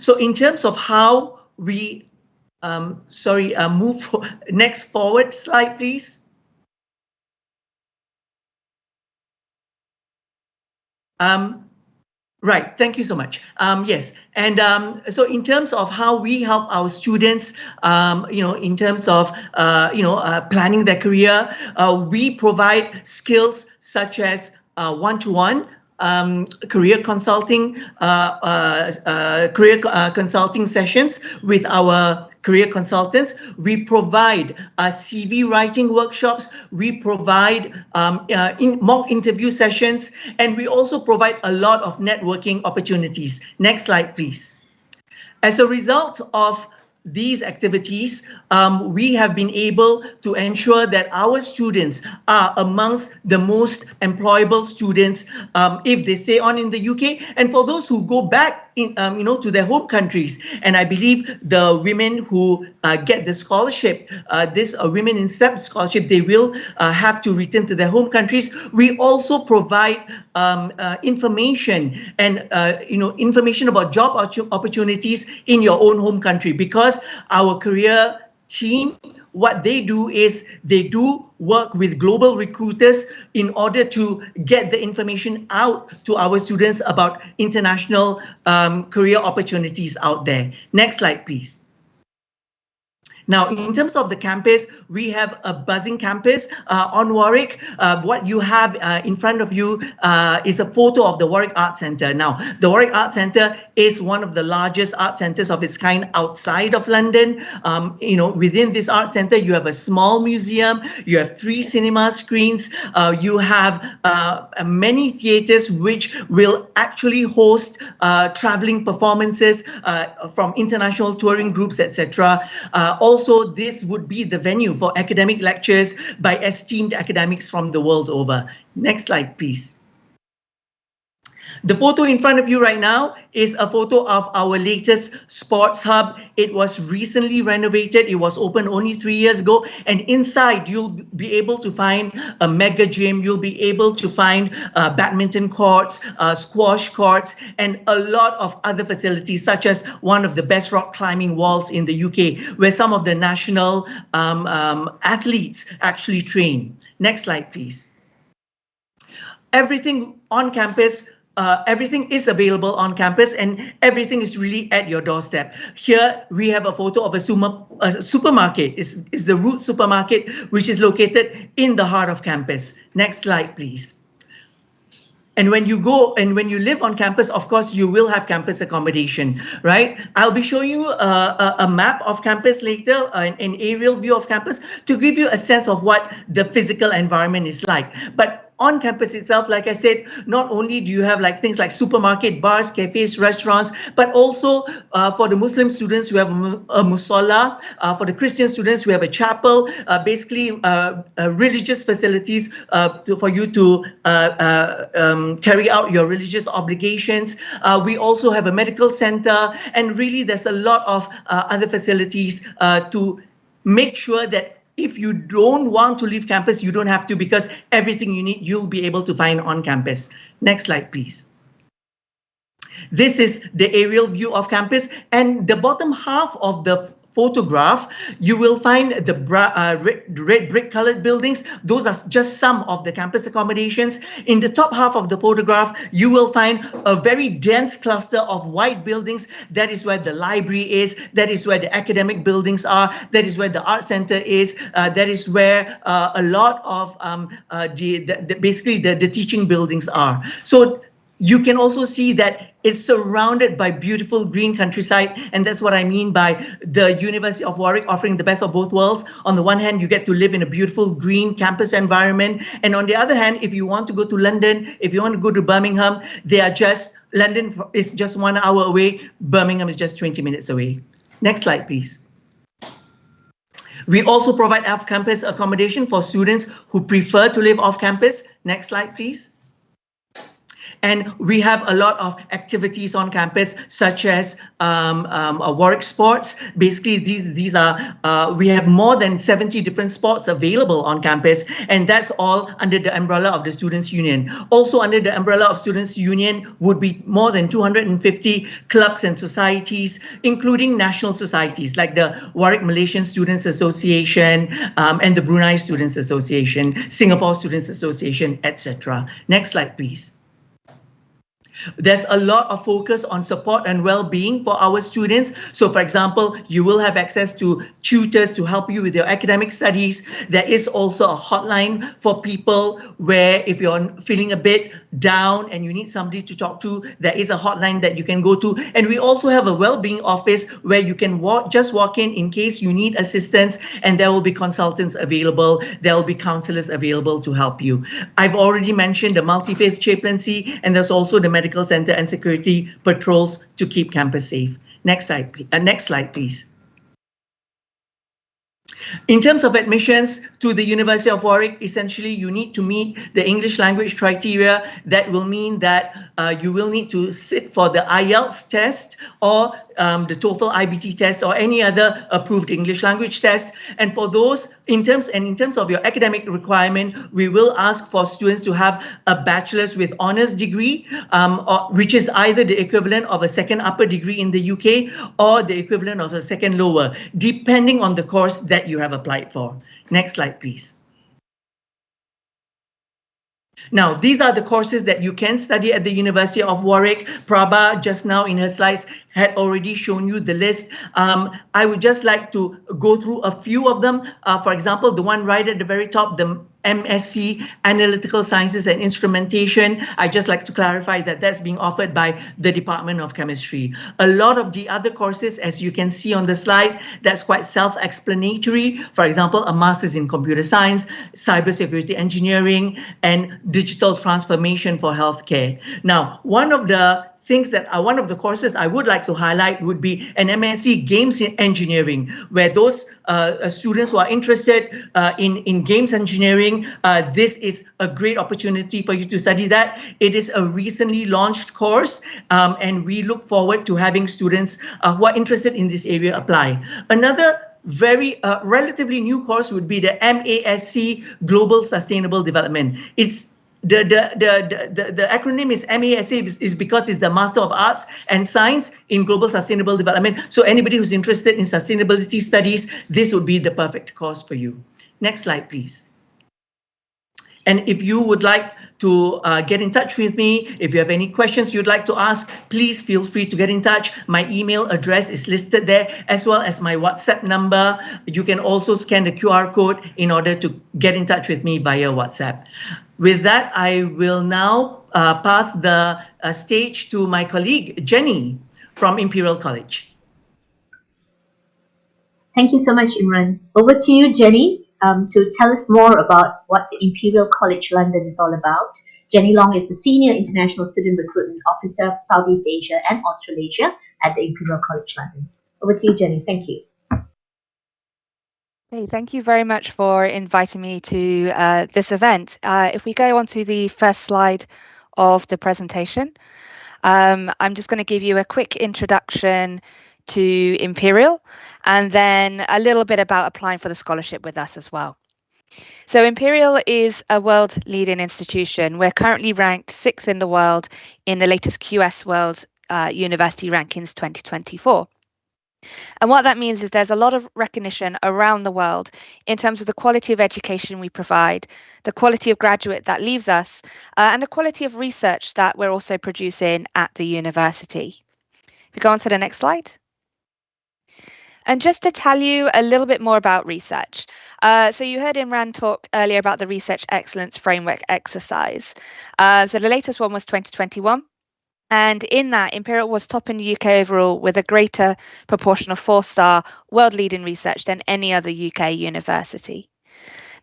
S10: So in terms of how we, next forward slide, please. Right, thank you so much. Yes, and so in terms of how we help our students, in terms of, planning their career, we provide skills such as one-to-one career consulting, consulting sessions with our career consultants. We provide CV writing workshops. We provide mock interview sessions, and we also provide a lot of networking opportunities. Next slide, please. As a result of these activities, we have been able to ensure that our students are amongst the most employable students if they stay on in the UK, and for those who go back to their home countries. And I believe the women who get the scholarship, this Women in STEM scholarship, they will have to return to their home countries. We also provide information and information about job opportunities in your own home country, because our career team, what they do is they do work with global recruiters in order to get the information out to our students about international career opportunities out there. Next slide, please. Now, in terms of the campus, we have a buzzing campus on Warwick. What you have in front of you is a photo of the Warwick Arts Centre. Now, the Warwick Arts Centre is one of the largest art centres of its kind outside of London. Within this art centre, you have a small museum, you have 3 cinema screens, you have many theatres which will actually host travelling performances from international touring groups, etc. Also, this would be the venue for academic lectures by esteemed academics from the world over. Next slide, please. The photo in front of you right now is a photo of our latest sports hub. It was recently renovated. It was opened only 3 years ago. And inside, you'll be able to find a mega gym. You'll be able to find badminton courts, squash courts, and a lot of other facilities, such as one of the best rock climbing walls in the UK, where some of the national athletes actually train. Next slide, please. Everything on campus, everything is available on campus, and everything is really at your doorstep. Here we have a photo of a supermarket. It's the Root supermarket, which is located in the heart of campus. Next slide, please. And when you go and when you live on campus, of course, you will have campus accommodation, right? I'll be showing you a map of campus later, an aerial view of campus, to give you a sense of what the physical environment is like. But on campus itself, like I said, not only do you have things like supermarket, bars, cafes, restaurants, but also for the Muslim students, we have a musalla. For the Christian students, we have a chapel, basically religious facilities for you to carry out your religious obligations. We also have a medical center, and really there's a lot of other facilities to make sure that if you don't want to leave campus, you don't have to, because everything you need, you'll be able to find on campus. Next slide, please. This is the aerial view of campus, and the bottom half of the photograph, you will find the red brick colored buildings. Those are just some of the campus accommodations. In the top half of the photograph, you will find a very dense cluster of white buildings. That is where the library is. That is where the academic buildings are. That is where the art center is. That is where a lot of basically the teaching buildings are. So You can also see that it's surrounded by beautiful green countryside, and that's what I mean by the University of Warwick offering the best of both worlds. On the one hand, you get to live in a beautiful green campus environment, and on the other hand, if you want to go to London, if you want to go to Birmingham, London is just 1 hour away, Birmingham is just 20 minutes away. Next slide, please. We also provide off-campus accommodation for students who prefer to live off-campus. Next slide, please. And we have a lot of activities on campus, such as Warwick Sports. Basically, these are, we have more than 70 different sports available on campus, and that's all under the umbrella of the Students' Union. Also under the umbrella of Students' Union would be more than 250 clubs and societies, including national societies like the Warwick Malaysian Students Association and the Brunei Students Association, Singapore Students Association, etc. Next slide, please. There's a lot of focus on support and well-being for our students. So for example, you will have access to tutors to help you with your academic studies. There is also a hotline for people where if you're feeling a bit down and you need somebody to talk to, there is a hotline that you can go to. And we also have a well-being office where you can just walk in case you need assistance, and there will be consultants available. There will be counselors available to help you. I've already mentioned the multi-faith chaplaincy, and there's also the medical center and security patrols to keep campus safe. Next slide, please. In terms of admissions to the University of Warwick, essentially you need to meet the English language criteria. That will mean that you will need to sit for the IELTS test or the TOEFL IBT test or any other approved English language test. And for those, in terms of your academic requirement, we will ask for students to have a bachelor's with honours degree, which is either the equivalent of a second upper degree in the UK or the equivalent of a second lower, depending on the course that you have applied for. Next slide, please. Now, these are the courses that you can study at the University of Warwick. Prabha, just now in her slides, had already shown you the list. I would just like to go through a few of them. For example, the one right at the very top, the MSc Analytical Sciences and Instrumentation. I just like to clarify that that's being offered by the Department of Chemistry. A lot of the other courses, as you can see on the slide, that's quite self-explanatory. For example, a Master's in Computer Science, Cybersecurity Engineering, and Digital Transformation for Healthcare. Now, one of the courses I would like to highlight would be an MSc Games Engineering, where those students who are interested in games engineering, this is a great opportunity for you to study that. It is a recently launched course, and we look forward to having students who are interested in this area apply. Another very relatively new course would be the MASc Global Sustainable Development. It's the acronym is MASc is because it's the Master of Arts and Science in Global Sustainable Development. So anybody who's interested in sustainability studies, this would be the perfect course for you. Next slide, please. And if you would like to get in touch with me, if you have any questions you'd like to ask, please feel free to get in touch. My email address is listed there, as well as my WhatsApp number. You can also scan the QR code in order to get in touch with me via WhatsApp. With that, I will now pass the stage to my colleague, Jenny from Imperial College.
S6: Thank you so much, Imran. Over to you, Jenny, to tell us more about what the Imperial College London is all about. Jenny Long is the Senior International Student Recruitment Officer for Southeast Asia and Australasia at the Imperial College London. Over to you, Jenny. Thank you.
S11: Hey, thank you very much for inviting me to this event. If we go on to the first slide of the presentation, I'm just going to give you a quick introduction to Imperial and then a little bit about applying for the scholarship with us as well. So Imperial is a world leading institution. We're currently ranked 6th in the world in the latest QS World University Rankings 2024. And what that means is there's a lot of recognition around the world in terms of the quality of education we provide, the quality of graduate that leaves us, and the quality of research that we're also producing at the university. If we go on to the next slide. And just to tell you a little bit more about research. So you heard Imran talk earlier about the Research Excellence Framework exercise. So the latest one was 2021. And in that, Imperial was top in the UK overall with a greater proportion of 4-star world-leading research than any other UK university.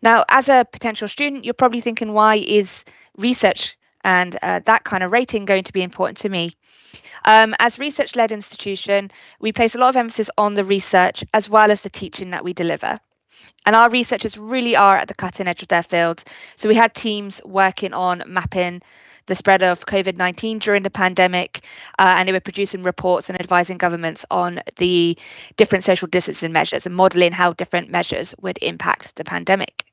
S11: Now, as a potential student, you're probably thinking, why is research and that kind of rating going to be important to me? As research-led institution, we place a lot of emphasis on the research as well as the teaching that we deliver. And our researchers really are at the cutting edge of their fields. So we had teams working on mapping the spread of COVID-19 during the pandemic, and they were producing reports and advising governments on the different social distancing measures and modelling how different measures would impact the pandemic.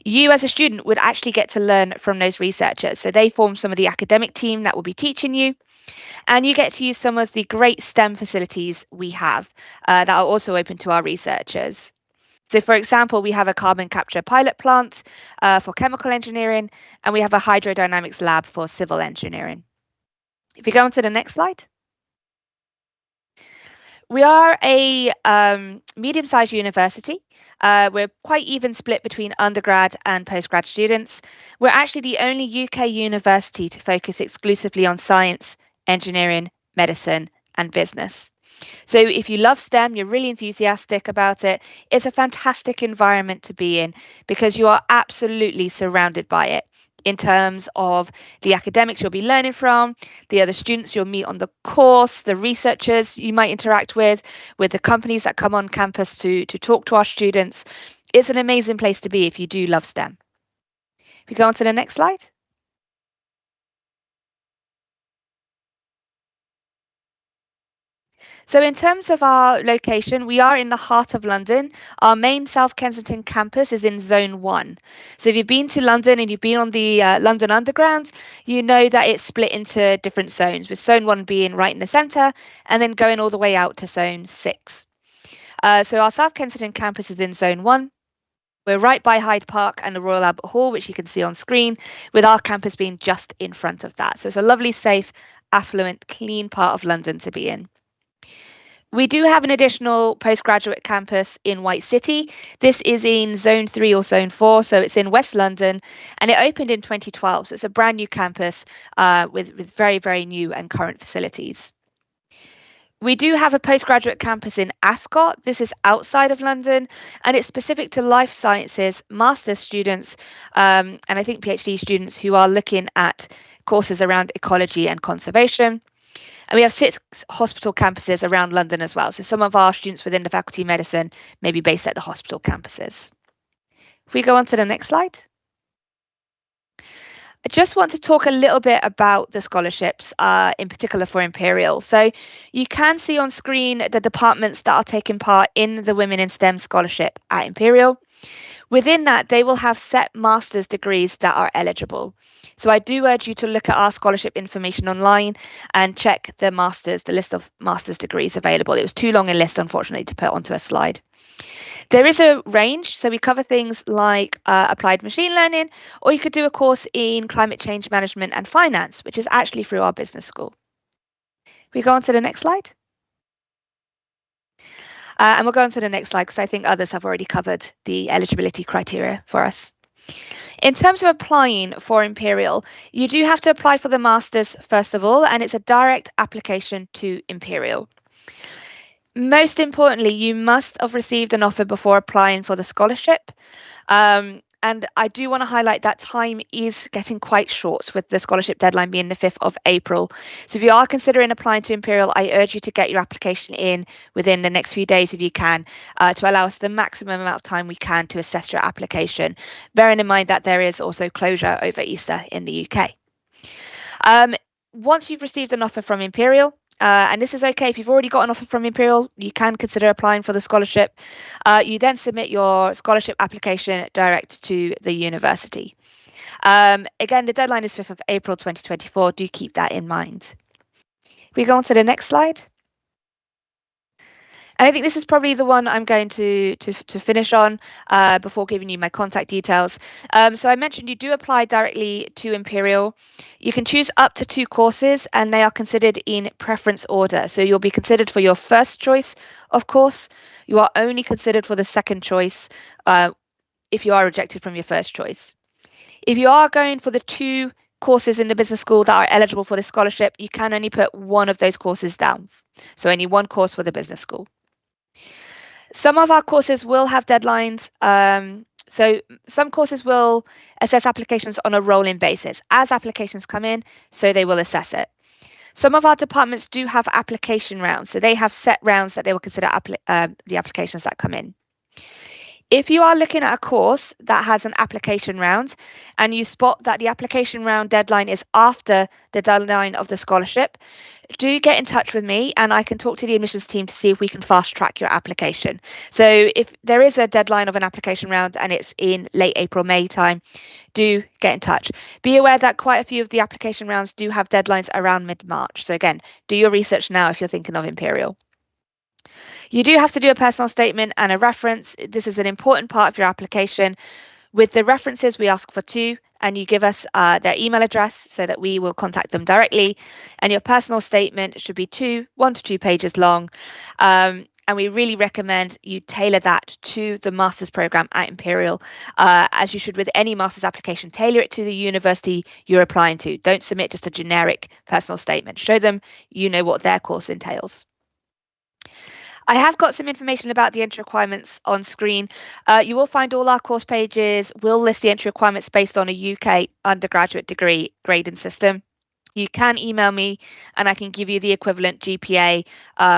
S11: You as a student would actually get to learn from those researchers. So they form some of the academic team that will be teaching you, and you get to use some of the great STEM facilities we have that are also open to our researchers. So, for example, we have a carbon capture pilot plant for chemical engineering, and we have a hydrodynamics lab for civil engineering. If you go on to the next slide. We are a medium-sized university. We're quite even split between undergrad and postgrad students. We're actually the only UK university to focus exclusively on science, engineering, medicine, and business. So if you love STEM, you're really enthusiastic about it, it's a fantastic environment to be in because you are absolutely surrounded by it in terms of the academics you'll be learning from, the other students you'll meet on the course, the researchers you might interact with the companies that come on campus to talk to our students. It's an amazing place to be if you do love STEM. If we go on to the next slide. So in terms of our location, we are in the heart of London. Our main South Kensington campus is in Zone 1. So if you've been to London and you've been on the London Underground, you know that it's split into different zones, with Zone 1 being right in the centre and then going all the way out to Zone 6. So our South Kensington campus is in Zone 1. We're right by Hyde Park and the Royal Albert Hall, which you can see on screen, with our campus being just in front of that. So it's a lovely, safe, affluent, clean part of London to be in. We do have an additional postgraduate campus in White City. This is in Zone 3 or Zone 4, so it's in West London, and it opened in 2012. So it's a brand new campus with very, very new and current facilities. We do have a postgraduate campus in Ascot. This is outside of London, and it's specific to life sciences master's students, and I think PhD students who are looking at courses around ecology and conservation. And we have 6 hospital campuses around London as well. So some of our students within the Faculty of Medicine may be based at the hospital campuses. If we go on to the next slide. I just want to talk a little bit about the scholarships, in particular for Imperial. So you can see on screen the departments that are taking part in the Women in STEM scholarship at Imperial. Within that, they will have set master's degrees that are eligible. So I do urge you to look at our scholarship information online and check the list of master's degrees available. It was too long a list, unfortunately, to put onto a slide. There is a range, so we cover things like applied machine learning, or you could do a course in climate change management and finance, which is actually through our business school. We go on to the next slide. And we'll go on to the next slide because I think others have already covered the eligibility criteria for us. In terms of applying for Imperial, you do have to apply for the Masters first of all, and it's a direct application to Imperial. Most importantly, you must have received an offer before applying for the scholarship. And I do want to highlight that time is getting quite short, with the scholarship deadline being the 5th of April. So if you are considering applying to Imperial, I urge you to get your application in within the next few days if you can, to allow us the maximum amount of time we can to assess your application, bearing in mind that there is also closure over Easter in the UK. Once you've received an offer from Imperial, and this is okay if you've already got an offer from Imperial, you can consider applying for the scholarship. You then submit your scholarship application direct to the university. Again, the deadline is 5th of April 2024. Do keep that in mind. We go on to the next slide. And I think this is probably the one I'm going to finish on before giving you my contact details. So I mentioned you do apply directly to Imperial. You can choose up to 2 courses, and they are considered in preference order. So you'll be considered for your first choice, of course. You are only considered for the second choice if you are rejected from your first choice. If you are going for the 2 courses in the business school that are eligible for this scholarship, you can only put one of those courses down. So only one course for the business school. Some of our courses will have deadlines. So some courses will assess applications on a rolling basis. As applications come in, so they will assess it. Some of our departments do have application rounds, so they have set rounds that they will consider the applications that come in. If you are looking at a course that has an application round and you spot that the application round deadline is after the deadline of the scholarship, do get in touch with me and I can talk to the admissions team to see if we can fast track your application. So if there is a deadline of an application round and it's in late April, May time, do get in touch. Be aware that quite a few of the application rounds do have deadlines around mid-March. So again, do your research now if you're thinking of Imperial. You do have to do a personal statement and a reference. This is an important part of your application. With the references, we ask for 2, and you give us their email address so that we will contact them directly. And your personal statement should be 1 to 2 pages long. And we really recommend you tailor that to the master's program at Imperial, as you should with any master's application. Tailor it to the university you're applying to. Don't submit just a generic personal statement. Show them you know what their course entails. I have got some information about the entry requirements on screen. You will find all our course pages will list the entry requirements based on a UK undergraduate degree grading system. You can email me and I can give you the equivalent GPA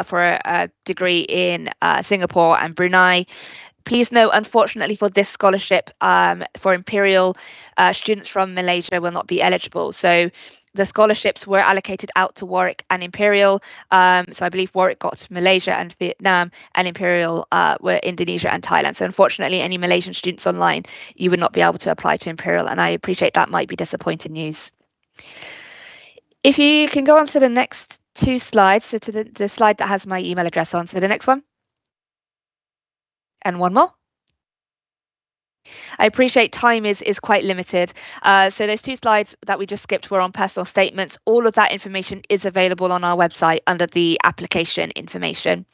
S11: for a degree in Singapore and Brunei. Please note, unfortunately for this scholarship for Imperial, students from Malaysia will not be eligible. So the scholarships were allocated out to Warwick and Imperial. So I believe Warwick got Malaysia and Vietnam, and Imperial were Indonesia and Thailand. So unfortunately, any Malaysian students online, you would not be able to apply to Imperial. And I appreciate that might be disappointing news. If you can go on to the next 2 slides, so to the slide that has my email address on. So the next one. And one more. I appreciate time is quite limited. So those 2 slides that we just skipped were on personal statements. All of that information is available on our website under the application information.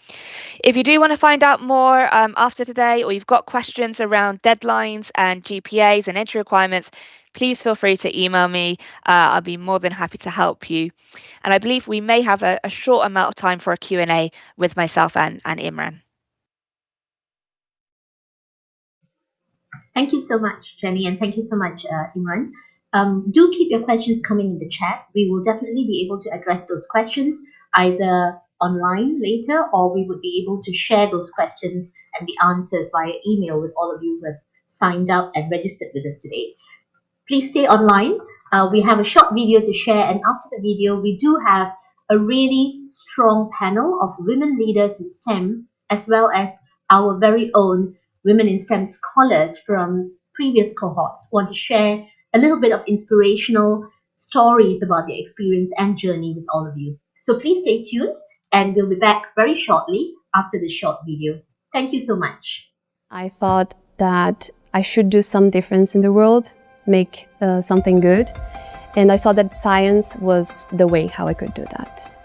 S11: If you do want to find out more after today, or you've got questions around deadlines and GPAs and entry requirements, please feel free to email me. I'll be more than happy to help you. And I believe we may have a short amount of time for a Q&A with myself and Imran.
S6: Thank you so much, Jenny, and thank you so much, Imran. Do keep your questions coming in the chat. We will definitely be able to address those questions either online later, or we would be able to share those questions and the answers via email with all of you who have signed up and registered with us today. Please stay online. We have a short video to share, and after the video, we do have a really strong panel of women leaders in STEM, as well as our very own Women in STEM scholars from previous cohorts who want to share a little bit of inspirational stories about their experience and journey with all of you. So please stay tuned, and we'll be back very shortly after this short video. Thank you so much.
S1: I thought that I should do some difference in the world, make something good. And I saw that science was the way how I could do that.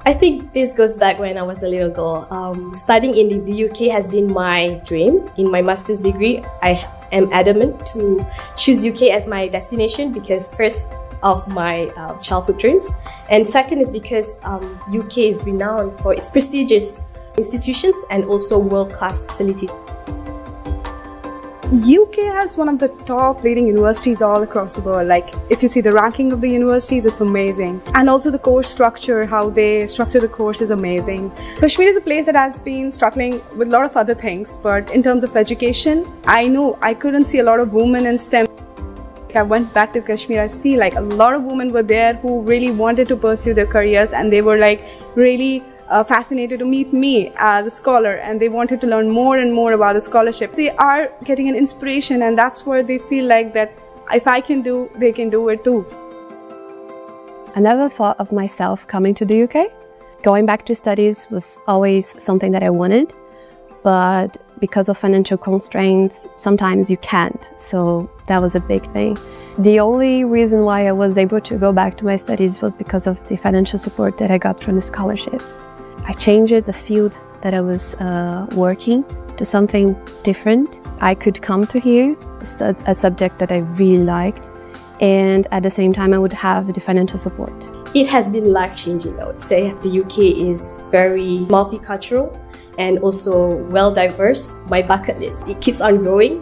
S2: I think this goes back when I was a little girl. Studying in the UK has been my dream. In my master's degree, I am adamant to choose UK as my destination because first of my childhood dreams, and second is because UK is renowned for its prestigious institutions and also world-class facilities.
S3: UK has one of the top leading universities all across the world. Like, if you see the ranking of the universities, it's amazing. And also the course structure, how they structure the course is amazing. Kashmir is a place that has been struggling with a lot of other things, but in terms of education, I know I couldn't see a lot of women in STEM. I went back to Kashmir, I see like a lot of women were there who really wanted to pursue their careers, and they were like really fascinated to meet me as a scholar, and they wanted to learn more and more about the scholarship. They are getting an inspiration, and that's where they feel like that if I can do, they can do it too.
S1: I never thought of myself coming to the UK. Going back to studies was always something that I wanted, but because of financial constraints, sometimes you can't. So that was a big thing. The only reason why I was able to go back to my studies was because of the financial support that I got from the scholarship. I changed the field that I was working to something different. I could come to here, a subject that I really liked, and at the same time I would have the financial support.
S2: It has been life-changing, I would say. The UK is very multicultural and also well diverse. My bucket list, it keeps on growing.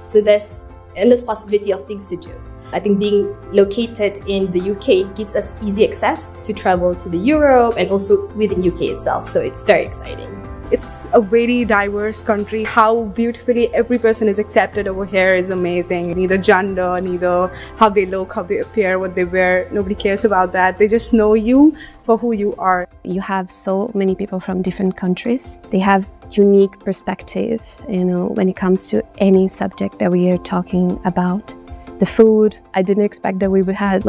S2: So there's endless possibility of things to do. I think being located in the UK gives us easy access to travel to the Europe and also within UK itself. So it's very exciting.
S3: It's a very diverse country. How beautifully every person is accepted over here is amazing. Neither gender, neither how they look, how they appear, what they wear. Nobody cares about that. They just know you for who you are.
S1: You have so many people from different countries. They have unique perspective, when it comes to any subject that we are talking about. The food, I didn't expect that we would have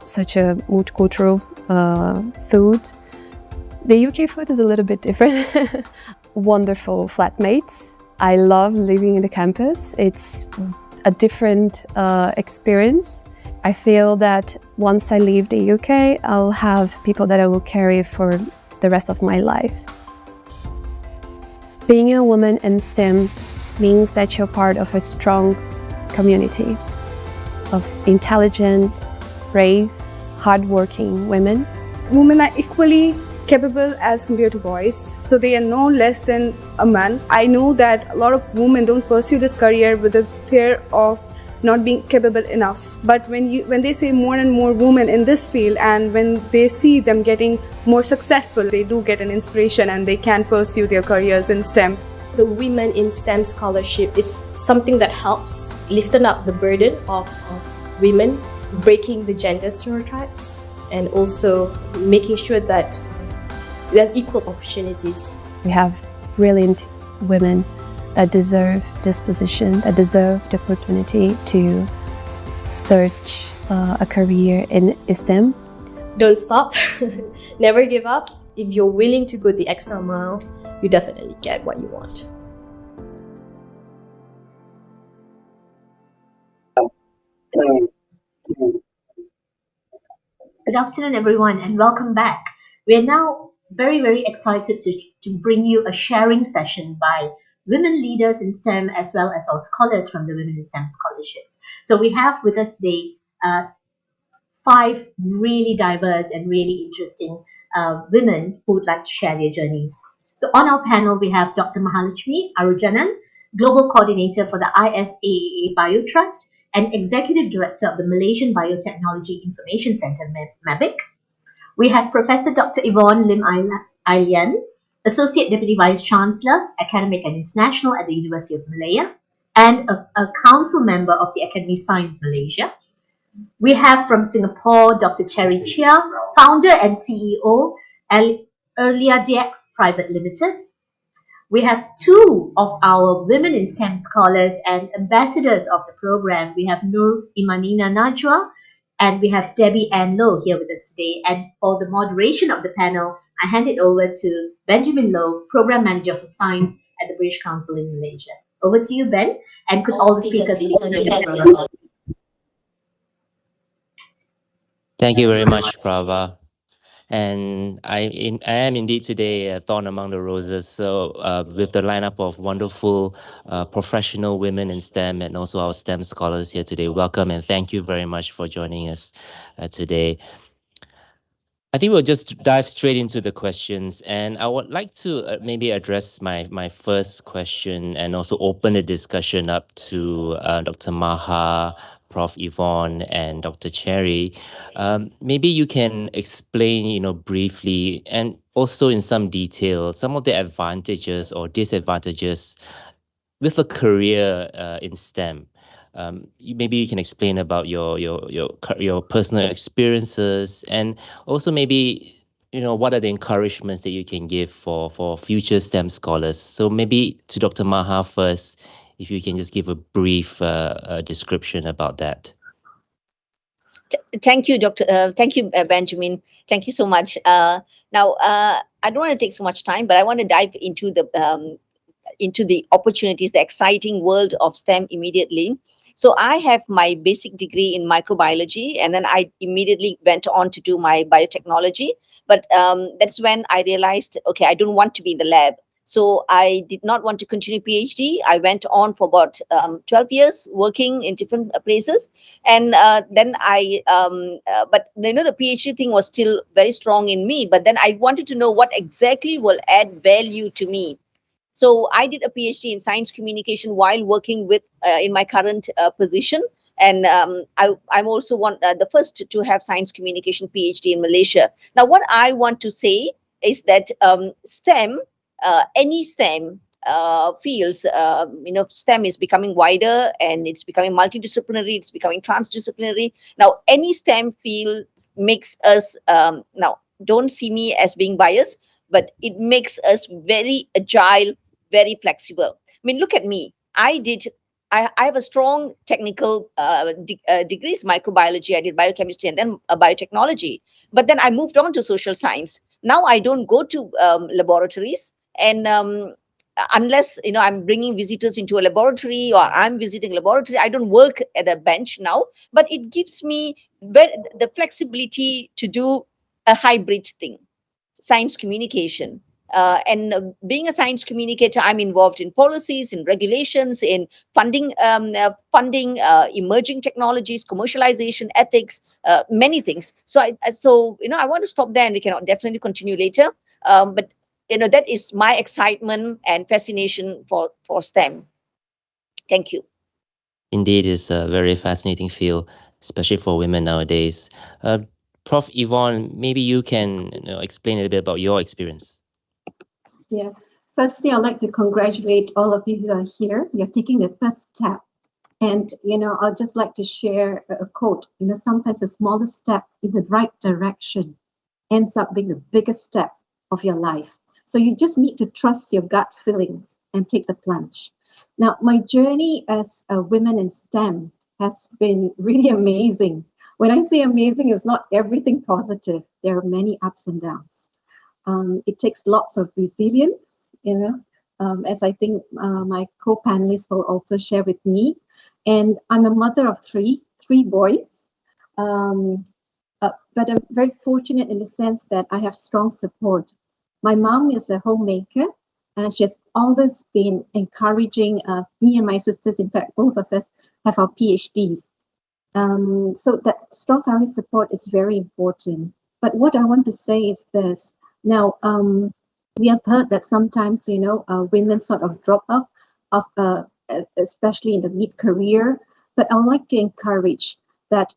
S1: such a multicultural food. The UK food is a little bit different. Wonderful flatmates. I love living in the campus. It's a different experience. I feel that once I leave the UK, I'll have people that I will carry for the rest of my life. Being a woman in STEM means that you're part of a strong community of intelligent, brave, hardworking women.
S3: Women are equally capable as compared to boys, so they are no less than a man. I know that a lot of women don't pursue this career with the fear of not being capable enough. But when they say more and more women in this field, and when they see them getting more successful, they do get an inspiration and they can pursue their careers in STEM.
S2: The Women in STEM scholarship is something that helps lifting up the burden of women, breaking the gender stereotypes, and also making sure that there's equal opportunities.
S1: We have brilliant women that deserve this position, that deserve the opportunity to search a career in STEM.
S2: Don't stop, never give up. If you're willing to go the extra mile, you definitely get what you want.
S6: Good afternoon, everyone, and welcome back. We are now very, very excited to bring you a sharing session by women leaders in STEM as well as our scholars from the Women in STEM scholarships. So we have with us today 5 really diverse and really interesting women who would like to share their journeys. So on our panel, we have Dr. Mahalakshmi Arujanan, Global Coordinator for the ISAAA BioTrust and Executive Director of the Malaysian Biotechnology Information Centre, MABIC. We have Professor Dr. Yvonne Lim Ailian, Associate Deputy Vice Chancellor, Academic and International at the University of Malaya, and a council member of the Academy Science Malaysia. We have from Singapore, Dr. Cherry Chia, founder and CEO, Earlia DX Private Limited. We have 2 of our women in STEM scholars and ambassadors of the program. We have Nur Imanina Najwa and we have Debbie Ann Low here with us today. And for the moderation of the panel, I hand it over to Benjamin Low, Program Manager for Science at the British Council in Malaysia. Over to you, Ben. And could all the speakers please turn your cameras on?
S12: Thank you very much, Prava. And I am indeed today a thorn among the roses. So with the lineup of wonderful professional women in STEM and also our STEM scholars here today, welcome and thank you very much for joining us today. I think we'll just dive straight into the questions, and I would like to maybe address my first question and also open the discussion up to Dr. Maha, Prof. Yvonne, and Dr. Cherry. Maybe you can explain, briefly and also in some detail some of the advantages or disadvantages with a career in STEM. Maybe you can explain about your personal experiences, and also maybe what are the encouragements that you can give for future STEM scholars. So maybe to Dr. Maha first, if you can just give a brief description about that.
S13: Thank you, Doctor. Thank you, Benjamin. Thank you so much. Now, I don't want to take so much time, but I want to dive into the opportunities, the exciting world of STEM immediately. So I have my basic degree in microbiology, and then I immediately went on to do my biotechnology. But that's when I realized, okay, I don't want to be in the lab. So I did not want to continue PhD. I went on for about 12 years working in different places. And then but the PhD thing was still very strong in me. But then I wanted to know what exactly will add value to me. So I did a PhD in science communication while working with in my current position. And I'm also the first to have science communication PhD in Malaysia. Now, what I want to say is that STEM, any STEM fields, STEM is becoming wider and it's becoming multidisciplinary, it's becoming transdisciplinary. Now, any STEM field makes us, now, don't see me as being biased, but it makes us very agile, very flexible. I mean, look at me. I have a strong technical degrees, microbiology. I did biochemistry and then biotechnology. But then I moved on to social science. Now I don't go to laboratories, and unless I'm bringing visitors into a laboratory or I'm visiting a laboratory, I don't work at a bench now. But it gives me the flexibility to do a hybrid thing, science communication. And being a science communicator, I'm involved in policies, in regulations, in funding, emerging technologies, commercialization, ethics, many things. So I want to stop there, and we can definitely continue later. But that is my excitement and fascination for STEM. Thank you.
S12: Indeed, it's a very fascinating field, especially for women nowadays. Prof. Yvonne, maybe you can explain a little bit about your experience.
S14: Yeah. Firstly, I'd like to congratulate all of you who are here. You're taking the first step. And, I'd just like to share a quote. Sometimes the smallest step in the right direction ends up being the biggest step of your life. So you just need to trust your gut feelings and take the plunge. Now, my journey as a woman in STEM has been really amazing. When I say amazing, it's not everything positive. There are many ups and downs. It takes lots of resilience, as I think my co-panelists will also share with me. And I'm a mother of three boys. But I'm very fortunate in the sense that I have strong support. My mom is a homemaker, and she has always been encouraging me and my sisters. In fact, both of us have our PhDs. So that strong family support is very important. But what I want to say is this. Now, we have heard that sometimes, women sort of drop out of, especially in the mid-career. But I would like to encourage that,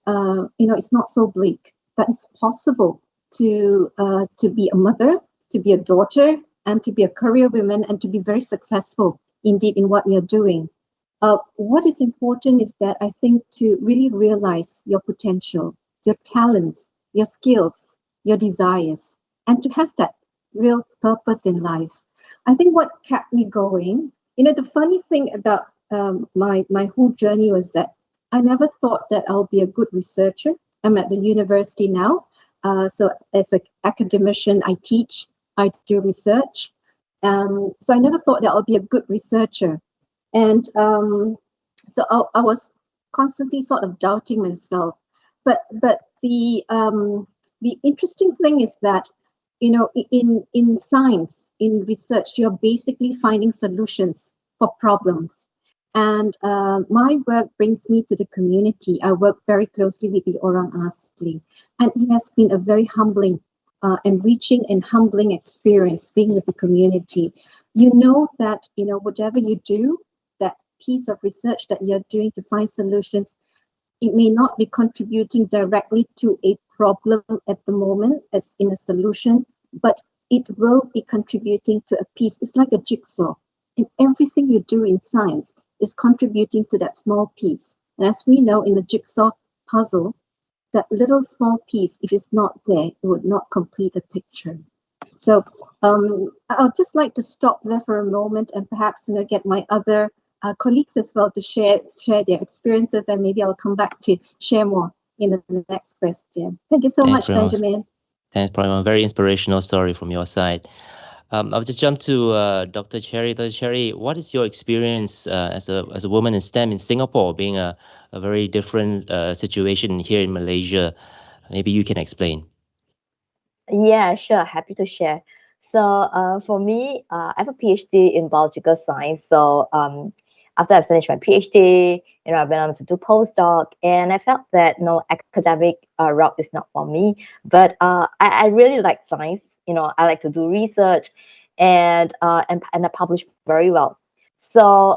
S14: it's not so bleak. That it's possible to be a mother, to be a daughter, and to be a career woman, and to be very successful indeed in what you're doing. What is important is that I think to really realize your potential, your talents, your skills, your desires, and to have that real purpose in life. I think what kept me going, the funny thing about my whole journey was that I never thought that I'll be a good researcher. I'm at the university now. So as an academician, I teach, I do research. So I never thought that I'll be a good researcher. And so I was constantly sort of doubting myself. But the interesting thing is that, in science, in research, you're basically finding solutions for problems. And my work brings me to the community. I work very closely with the Orang Asli, and it has been a very humbling, enriching and humbling experience being with the community. You know that, whatever you do, that piece of research that you're doing to find solutions, it may not be contributing directly to a problem at the moment as in a solution, but it will be contributing to a piece. It's like a jigsaw. And everything you do in science is contributing to that small piece. And as we know in the jigsaw puzzle, that little small piece, if it's not there, it would not complete a picture. So I'd just like to stop there for a moment and perhaps get my other colleagues as well to share their experiences, and maybe I'll come back to share more in the next question. Thank you so much, Benjamin.
S12: Thanks, Prima. Very inspirational story from your side. I'll just jump to Dr. Cherry. Dr. Cherry, what is your experience as a woman in STEM in Singapore, being a very different situation here in Malaysia? Maybe you can explain.
S15: Yeah, sure. Happy to share. So for me, I have a PhD in biological science. So after I finished my PhD, I went on to do postdoc, and I felt that no academic route is not for me. But I really like science. I like to do research, and I publish very well. So,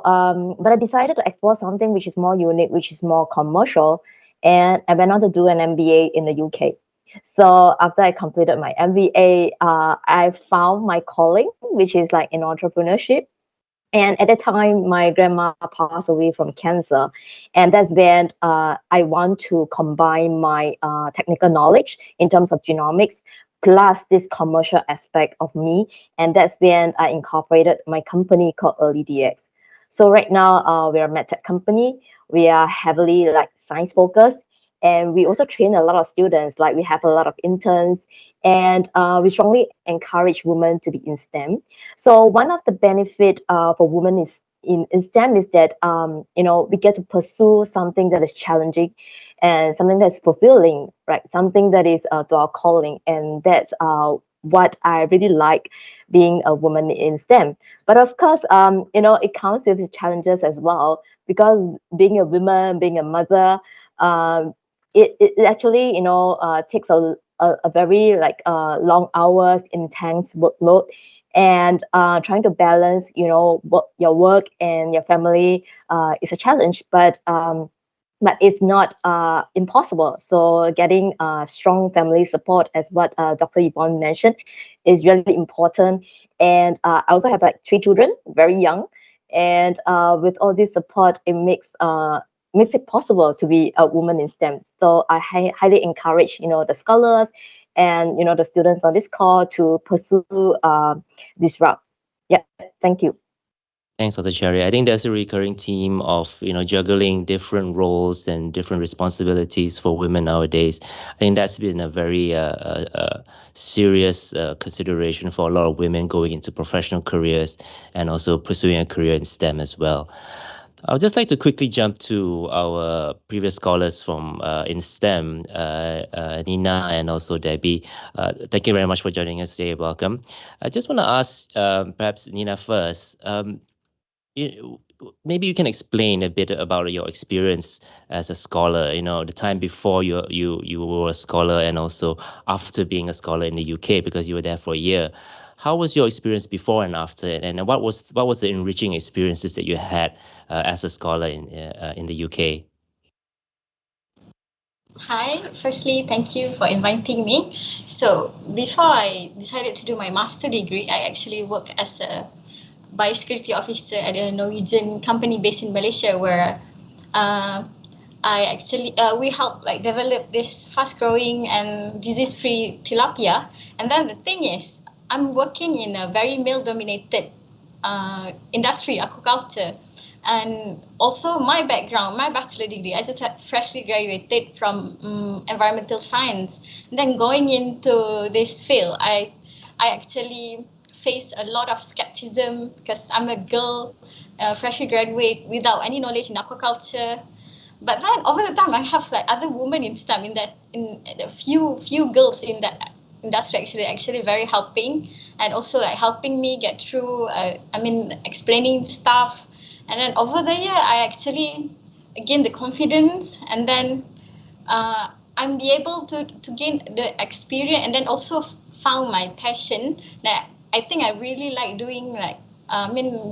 S15: but I decided to explore something which is more unique, which is more commercial, and I went on to do an MBA in the UK. So after I completed my MBA, I found my calling, which is like in entrepreneurship. And at the time, my grandma passed away from cancer, and that's when I want to combine my technical knowledge in terms of genomics plus this commercial aspect of me, and that's when I incorporated my company called Early DX. So right now, we're a medtech company. We are heavily like science focused, and we also train a lot of students. Like we have a lot of interns, and we strongly encourage women to be in STEM. So one of the benefit for women is in STEM is that we get to pursue something that is challenging and something that's fulfilling, right? Something that is to our calling, and that's what I really like being a woman in STEM. But of course, it comes with its challenges as well, because being a woman, being a mother, it actually takes a very like long hours, intense workload, and trying to balance your work and your family is a challenge, but it's not impossible. So getting strong family support, as what Dr. Yvonne mentioned, is really important. And I also have like 3 children, very young, and with all this support, it makes it possible to be a woman in STEM. So I highly encourage the scholars and the students on this call to pursue this route. Yeah, thank you.
S12: Thanks, Dr. Cherry. I think there's a recurring theme of juggling different roles and different responsibilities for women nowadays. I think that's been a very serious consideration for a lot of women going into professional careers and also pursuing a career in STEM as well. I would just like to quickly jump to our previous scholars from in STEM, Nina and also Debbie. Thank you very much for joining us today. Welcome. I just want to ask perhaps Nina first. Maybe you can explain a bit about your experience as a scholar, the time before you were a scholar and also after being a scholar in the UK, because you were there for a year. How was your experience before and after, and what was the enriching experiences that you had as a scholar in the UK?
S5: Hi, firstly, thank you for inviting me. So before I decided to do my master degree, I actually worked as a biosecurity officer at a Norwegian company based in Malaysia, where we help like develop this fast-growing and disease-free tilapia. And then the thing is, I'm working in a very male-dominated industry, aquaculture. And also my background, my bachelor degree, I just had freshly graduated from environmental science. And then going into this field, I actually face a lot of skepticism because I'm a girl, freshly graduate without any knowledge in aquaculture. But then over the time, I have like other women in STEM in a few girls in that industry actually very helping, and also like helping me get through. Explaining stuff. And then over the year, I actually gained the confidence, and then I'm be able to gain the experience, and then also found my passion. That I think I really like doing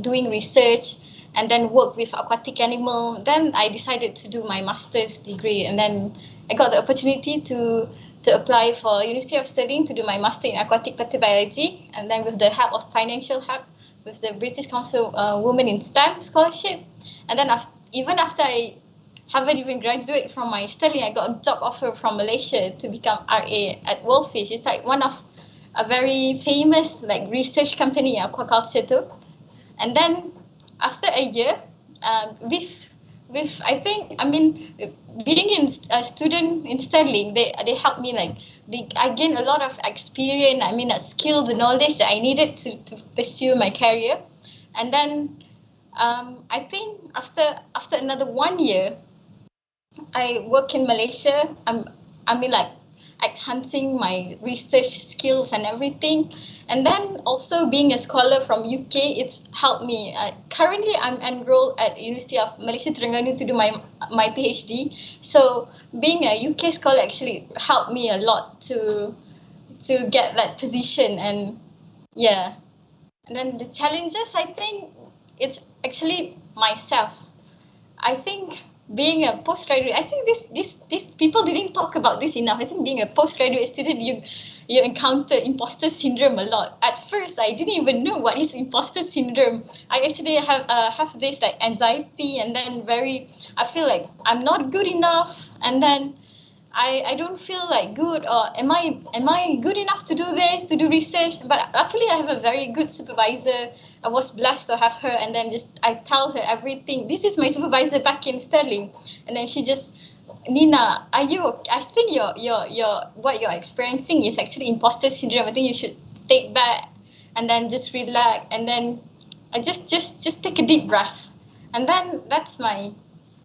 S5: doing research, and then work with aquatic animal. Then I decided to do my master's degree, and then I got the opportunity to apply for University of Stirling to do my master in aquatic biology, and then with the help of financial help with the British Council Women in STEM scholarship. And then even after I haven't even graduated from my study, I got a job offer from Malaysia to become RA at Worldfish. It's like one of a very famous like research company in aquaculture too. And then after a year, with being a student in Stirling, they helped me I gained a lot of experience. A skill, the knowledge that I needed to pursue my career. And then I think after another 1 year, I work in Malaysia. enhancing my research skills and everything. And then also being a scholar from UK, it's helped me. Currently, I'm enrolled at University of Malaysia Terengganu to do my PhD. So being a UK scholar actually helped me a lot to get that position. And yeah, and then the challenges, I think it's actually myself. I think being a postgraduate, I think this people didn't talk about this enough. I think being a postgraduate student, you encounter imposter syndrome a lot. At first, I didn't even know what is imposter syndrome. I actually have this like anxiety, and then I feel like I'm not good enough, and then I don't feel like good, or am I good enough to do this, to do research? But luckily I have a very good supervisor. I was blessed to have her, and then just I tell her everything. This is my supervisor back in Sterling, and then she just, Nina, are you I think your what you're experiencing is actually imposter syndrome. I think you should take back and then just relax, and then I just take a deep breath, and then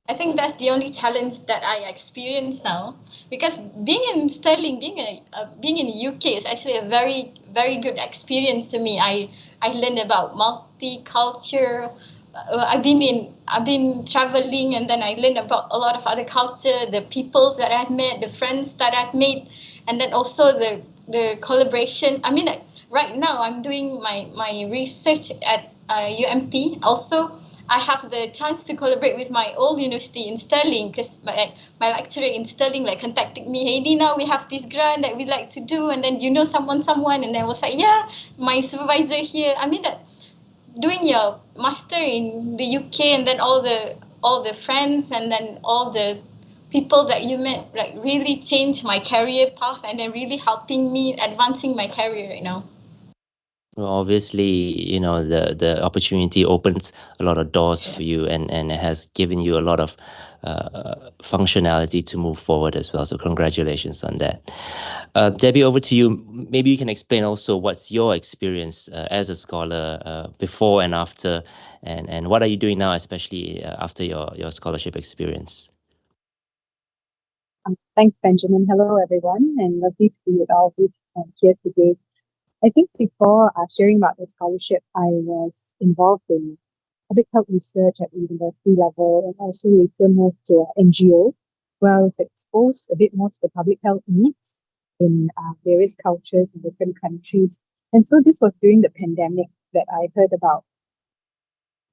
S5: I think that's the only challenge that I experience now, because being in Sterling, being in the UK is actually a very very good experience to me. I learned about multicultural. I've been traveling, and then I learned about a lot of other culture, the peoples that I've met, the friends that I've made, and then also the collaboration. I mean, like, right now I'm doing my research at UMT also. I have the chance to collaborate with my old university in Sterling, because my lecturer in Sterling like contacted me, hey Dina, we have this grant that we like to do, and then someone, and I was like, yeah, my supervisor here. I mean that doing your master in the UK, and then all the friends, and then all the people that you met like really changed my career path, and then really helping me advancing my career right now.
S12: Well, obviously, the opportunity opens a lot of doors for you, and it has given you a lot of functionality to move forward as well. So congratulations on that. Debbie, over to you. Maybe you can explain also what's your experience as a scholar before and after, and what are you doing now, especially after your scholarship experience?
S16: Thanks, Benjamin. Hello, everyone, and lovely to be with all of you here today. I think before sharing about the scholarship, I was involved in public health research at the university level, and also later moved to an NGO, where I was exposed a bit more to the public health needs in various cultures in different countries. And so this was during the pandemic that I heard about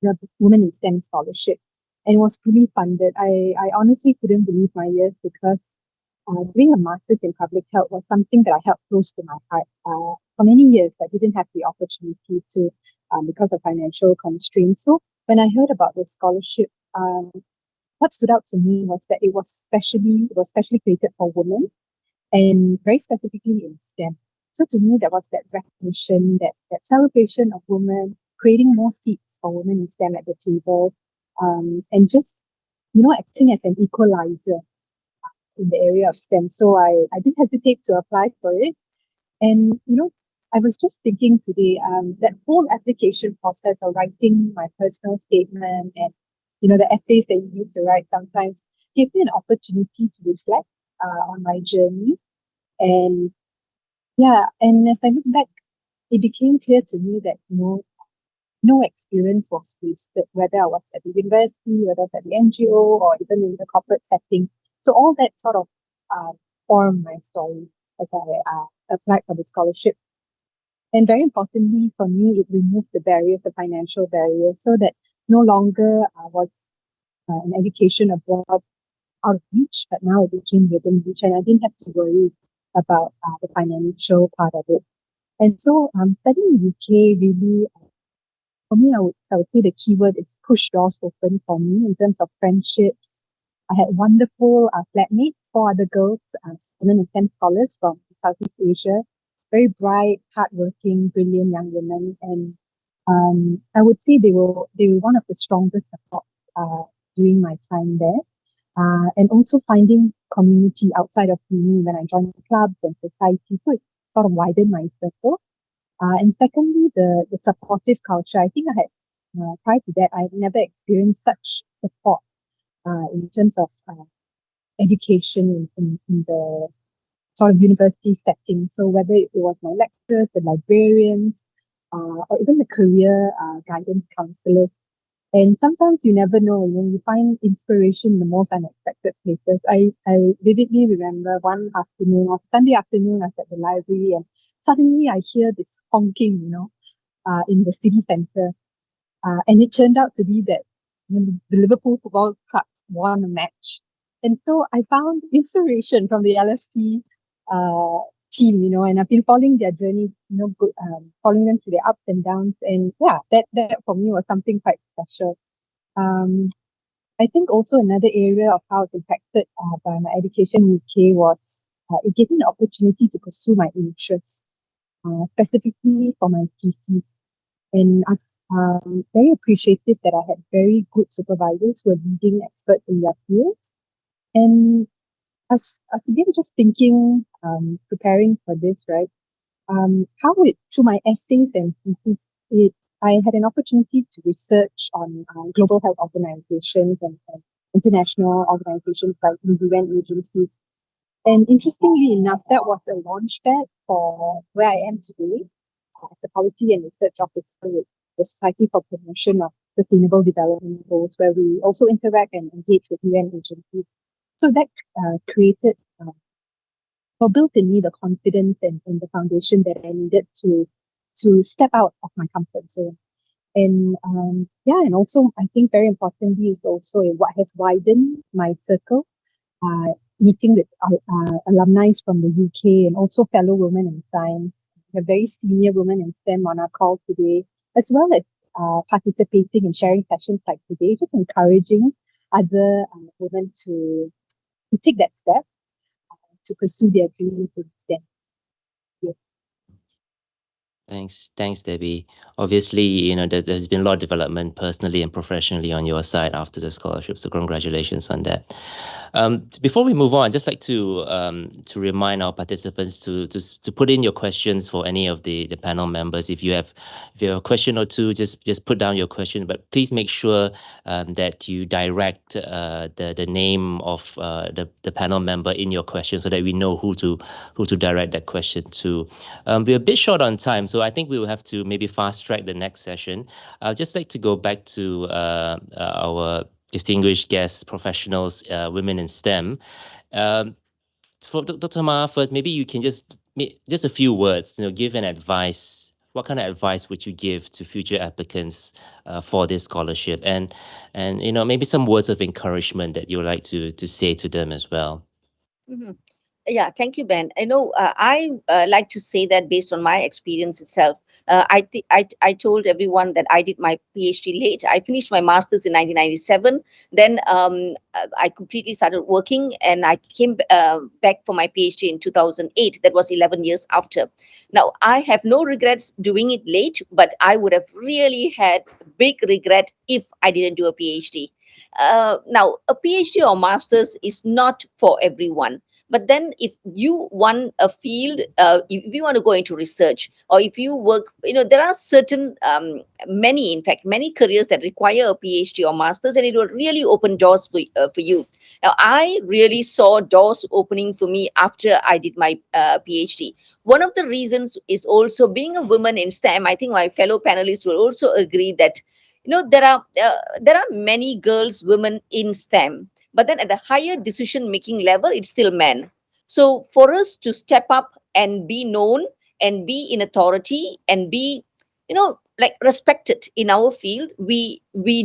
S16: the Women in STEM scholarship, and it was fully funded. I honestly couldn't believe my ears, because doing a master's in public health was something that I held close to my heart for many years, but didn't have the opportunity to because of financial constraints. So when I heard about the scholarship, what stood out to me was that it was specially created for women, and very specifically in STEM. So to me, that was that recognition, that celebration of women, creating more seats for women in STEM at the table, and just acting as an equalizer in the area of STEM. So I didn't hesitate to apply for it. And, I was just thinking today, that whole application process of writing my personal statement and, the essays that you need to write sometimes gave me an opportunity to reflect on my journey. And yeah, and as I look back, it became clear to me that, no experience was wasted, whether I was at the university, whether I was at the NGO, or even in the corporate setting. So all that sort of formed my story as I applied for the scholarship. And very importantly for me, it removed the barriers, the financial barriers, so that no longer was an education abroad out of reach, but now it became within reach, and I didn't have to worry about the financial part of it. And so studying in UK really, for me, I would say the keyword is push doors open for me in terms of friendships. I had wonderful flatmates, 4 other girls, women and STEM scholars from Southeast Asia, very bright, hardworking, brilliant young women, and I would say they were one of the strongest supports during my time there, and also finding community outside of uni when I joined clubs and society, so it sort of widened my circle. And secondly, the supportive culture. I think I had prior to that, I had never experienced such support in terms of education in the sort of university setting. So whether it was my lecturers, the librarians, or even the career guidance counselors. And sometimes you never know, you find inspiration in the most unexpected places. I vividly remember one afternoon, or Sunday afternoon, I was at the library and suddenly I hear this honking, in the city centre. And it turned out to be that the Liverpool Football Club won a match. And so I found inspiration from the LFC uh, team, and I've been following their journey, following them through their ups and downs. And yeah, that for me was something quite special. Um, I think also another area of how it's impacted by my education in UK was it gave me the opportunity to pursue my interests, specifically for my thesis. And I was very appreciative that I had very good supervisors who were leading experts in their fields. And as again, just thinking, preparing for this, right? How it through my essays and thesis, I had an opportunity to research on global health organizations and international organizations like the UN agencies. And interestingly enough, that was a launchpad for where I am today as a policy and research officer with the Society for Promotion of Sustainable Development Goals, where we also interact and engage with UN agencies. So that created or built in me the confidence and the foundation that I needed to step out of my comfort zone. And and also I think very importantly is also what has widened my circle, meeting with alumni from the UK and also fellow women in science. We have very senior women in STEM on our call today, as well as participating in sharing sessions like today, just encouraging other women to take that step to pursue their dreams in STEM. Yes.
S12: Thanks, Debbie. Obviously, there's been a lot of development personally and professionally on your side after the scholarship, so congratulations on that. Before we move on, I'd just like to remind our participants to put in your questions for any of the panel members. If you have a question or two, just put down your question, but please make sure that you direct the name of the panel member in your question so that we know who to direct that question to. We're a bit short on time, so I think we will have to maybe fast track the next session. I'd just like to go back to our distinguished guests, professionals, women in STEM. For Dr. Ma first, maybe you can just a few words, give an advice. What kind of advice would you give to future applicants for this scholarship, and maybe some words of encouragement that you would like to say to them as well?
S13: Mhm. Yeah, thank you, Ben. I know I like to say that based on my experience itself. I told everyone that I did my PhD late. I finished my master's in 1997. Then I completely started working, and I came back for my PhD in 2008. That was 11 years after. Now I have no regrets doing it late, but I would have really had big regret if I didn't do a PhD. Now, a PhD or master's is not for everyone. But then if you want a field, if you want to go into research, or if you work, there are certain, many careers that require a PhD or master's, and it will really open doors for you. Now, I really saw doors opening for me after I did my PhD. One of the reasons is also being a woman in STEM. I think my fellow panelists will also agree that there are many girls, women in STEM, but then at the higher decision making level, it's still men. So for us to step up and be known and be in authority and be, like respected in our field, we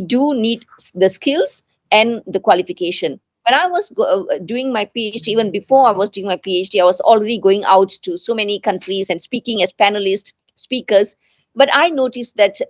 S13: do need the skills and the qualification. When I was doing my PhD, even before I was doing my PhD, I was already going out to so many countries and speaking as panelist speakers. But I noticed that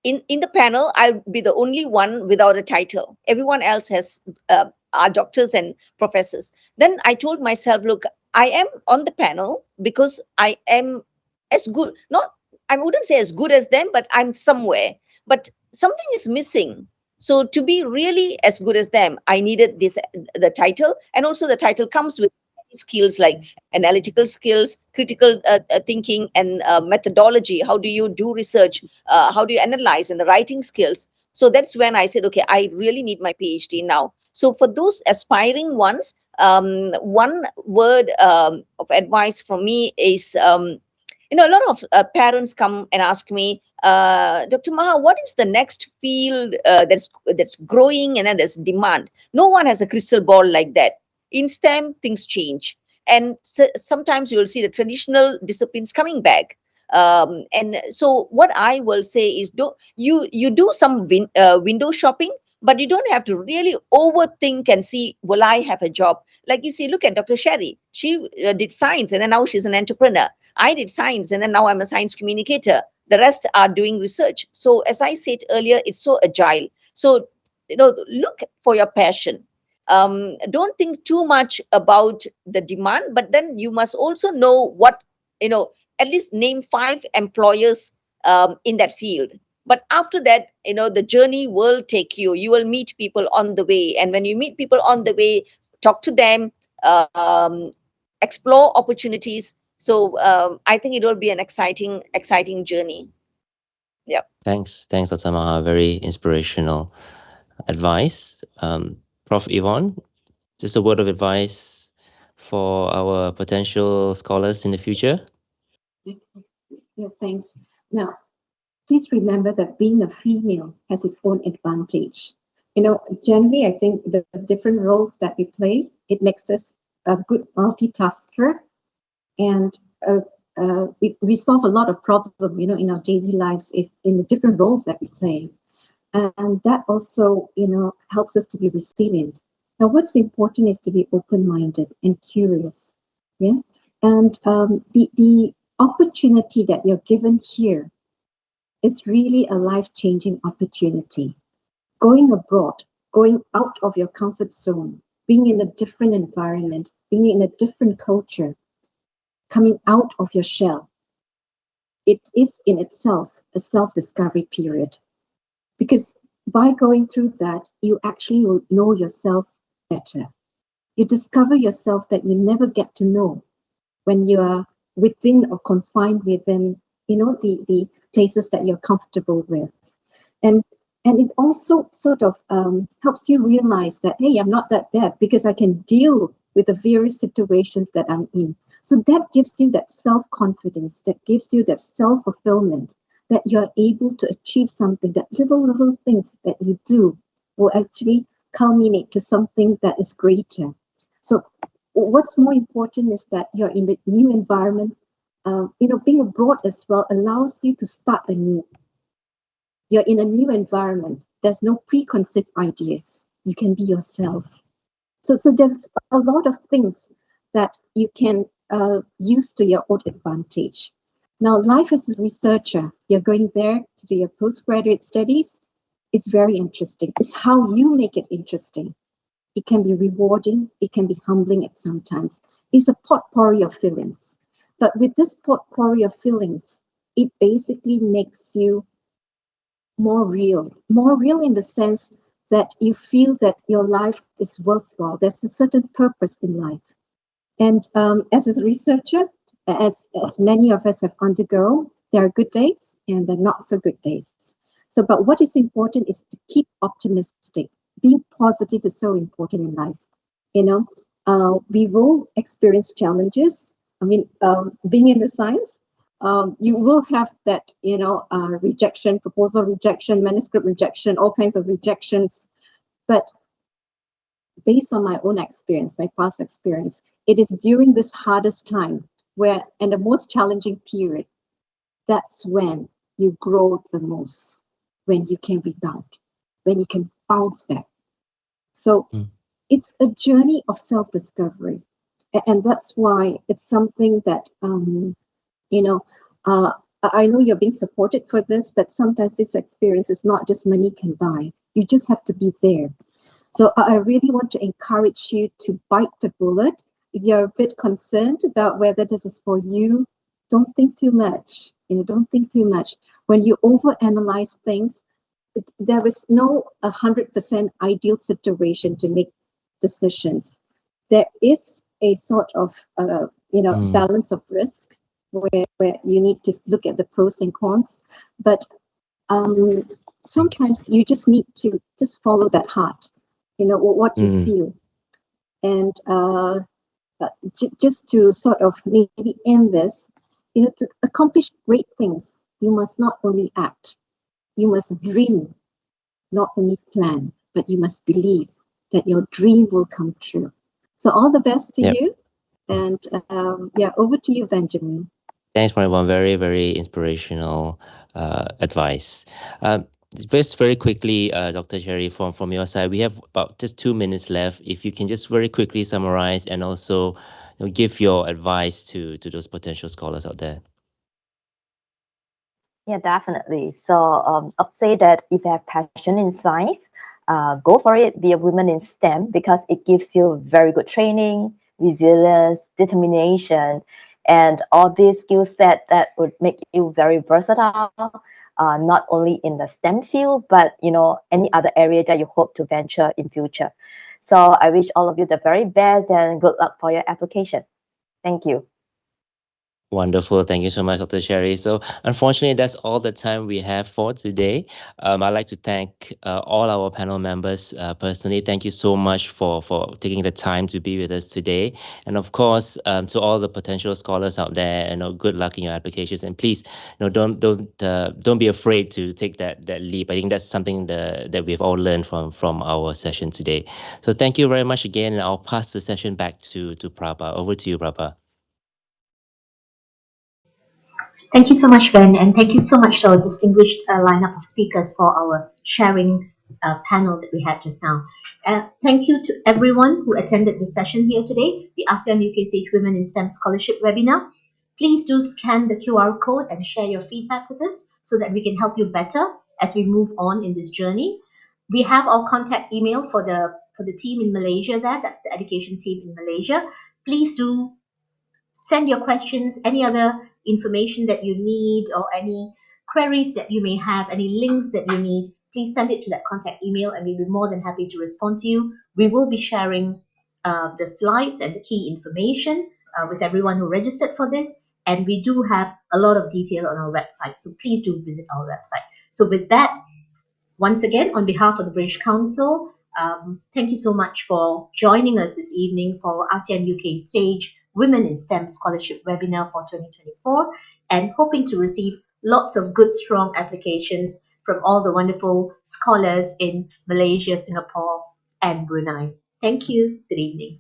S13: in the panel, I'll be the only one without a title. Everyone else has are doctors and professors. Then I told myself, look, I am on the panel because I am as good, not, I wouldn't say as good as them, but I'm somewhere. But something is missing. So to be really as good as them, I needed the title, and also the title comes with skills like analytical skills, critical thinking, and methodology. How do you do research? How do you analyze, and the writing skills? So that's when I said, okay, I really need my PhD now. So for those aspiring ones, one word of advice from me is, a lot of parents come and ask me, Dr. Maha, what is the next field that's growing and then there's demand? No one has a crystal ball like that. In STEM, things change. And sometimes you will see the traditional disciplines coming back. And so what I will say is, you do some window shopping, but you don't have to really overthink and see, will I have a job? Like you see, look at Dr. Sherry. She did science and then now she's an entrepreneur. I did science and then now I'm a science communicator. The rest are doing research. So as I said earlier, it's so agile. So, look for your passion. Don't think too much about the demand, but then you must also know what, at least name 5 employers in that field. But after that, the journey will take you. You will meet people on the way. And when you meet people on the way, talk to them, explore opportunities. So I think it will be an exciting journey. Yep.
S12: Thanks, Dr. Maha. Very inspirational advice. Prof. Yvonne, just a word of advice for our potential scholars in the future?
S14: Yeah, thanks. Now, please remember that being a female has its own advantage. Generally, I think the different roles that we play, it makes us a good multitasker, and we solve a lot of problems, in our daily lives is in the different roles that we play. And that also, helps us to be resilient. Now, what's important is to be open-minded and curious. Yeah. And the opportunity that you're given here is really a life-changing opportunity. Going abroad, going out of your comfort zone, being in a different environment, being in a different culture, coming out of your shell, it is in itself a self-discovery period. Because by going through that, you actually will know yourself better. You discover yourself that you never get to know when you are within or confined within, the places that you're comfortable with. And it also sort of helps you realize that, hey, I'm not that bad because I can deal with the various situations that I'm in. So that gives you that self-confidence, that gives you that self-fulfillment, that you're able to achieve something, that little things that you do will actually culminate to something that is greater. So what's more important is that you're in the new environment. Being abroad as well allows you to start anew. You're in a new environment. There's no preconceived ideas. You can be yourself. So there's a lot of things that you can use to your own advantage. Now, life as a researcher, you're going there to do your postgraduate studies. It's very interesting. It's how you make it interesting. It can be rewarding. It can be humbling at some times. It's a potpourri of feelings. But with this potpourri of feelings, it basically makes you more real in the sense that you feel that your life is worthwhile. There's a certain purpose in life. And as a researcher, as many of us have undergone, there are good days and there are not so good days. So, but what is important is to keep optimistic. Being positive is so important in life. We will experience challenges. I mean, being in the science, you will have that, rejection, proposal rejection, manuscript rejection, all kinds of rejections. But based on my own experience, my past experience, it is during this hardest time and the most challenging period, that's when you grow the most, when you can rebound, when you can bounce back. So it's a journey of self-discovery. And that's why it's something that, I know you're being supported for this, but sometimes this experience is not just money can buy. You just have to be there. So I really want to encourage you to bite the bullet. If you're a bit concerned about whether this is for you, don't think too much. Don't think too much. When you overanalyze things, there is no 100% ideal situation to make decisions. There is a sort of, balance of risk where you need to look at the pros and cons. But sometimes you just need to just follow that heart. What you feel. And just to sort of maybe end this, to accomplish great things, you must not only act, you must dream, not only plan, but you must believe that your dream will come true. So all the best to you. And over to you, Benjamin.
S12: Thanks, Marwan. Very, very inspirational advice. Just very quickly, Dr. Cherry, from your side, we have about just 2 minutes left. If you can just very quickly summarize and also give your advice to those potential scholars out there.
S15: Yeah, definitely. So I'd say that if you have passion in science, go for it. Be a woman in STEM because it gives you very good training, resilience, determination, and all these skill set that would make you very versatile, not only in the STEM field, but any other area that you hope to venture in future. So I wish all of you the very best and good luck for your application. Thank you.
S12: Wonderful. Thank you so much, Dr. Cherry. So unfortunately, that's all the time we have for today. I'd like to thank all our panel members personally. Thank you so much for taking the time to be with us today. And of course, to all the potential scholars out there, good luck in your applications. And please, don't be afraid to take that leap. I think that's something that we've all learned from our session today. So thank you very much again. And I'll pass the session back to Prabha. Over to you, Prabha.
S6: Thank you so much, Ben, and thank you so much to our distinguished lineup of speakers for our sharing panel that we had just now. Thank you to everyone who attended this session here today, the ASEAN-UK Sage Women in STEM Scholarship webinar. Please do scan the QR code and share your feedback with us so that we can help you better as we move on in this journey. We have our contact email for the team in Malaysia there. That's the education team in Malaysia. Please do send your questions, any other information that you need, or any queries that you may have, any links that you need. Please send it to that contact email and we'll be more than happy to respond to you. We will be sharing the slides and the key information with everyone who registered for this. And we do have a lot of detail on our website. So please do visit our website. So with that, once again, on behalf of the British Council, thank you so much for joining us this evening for ASEAN-UK SAGE Women in STEM Scholarship webinar for 2024, and hoping to receive lots of good, strong applications from all the wonderful scholars in Malaysia, Singapore, and Brunei. Thank you. Good evening.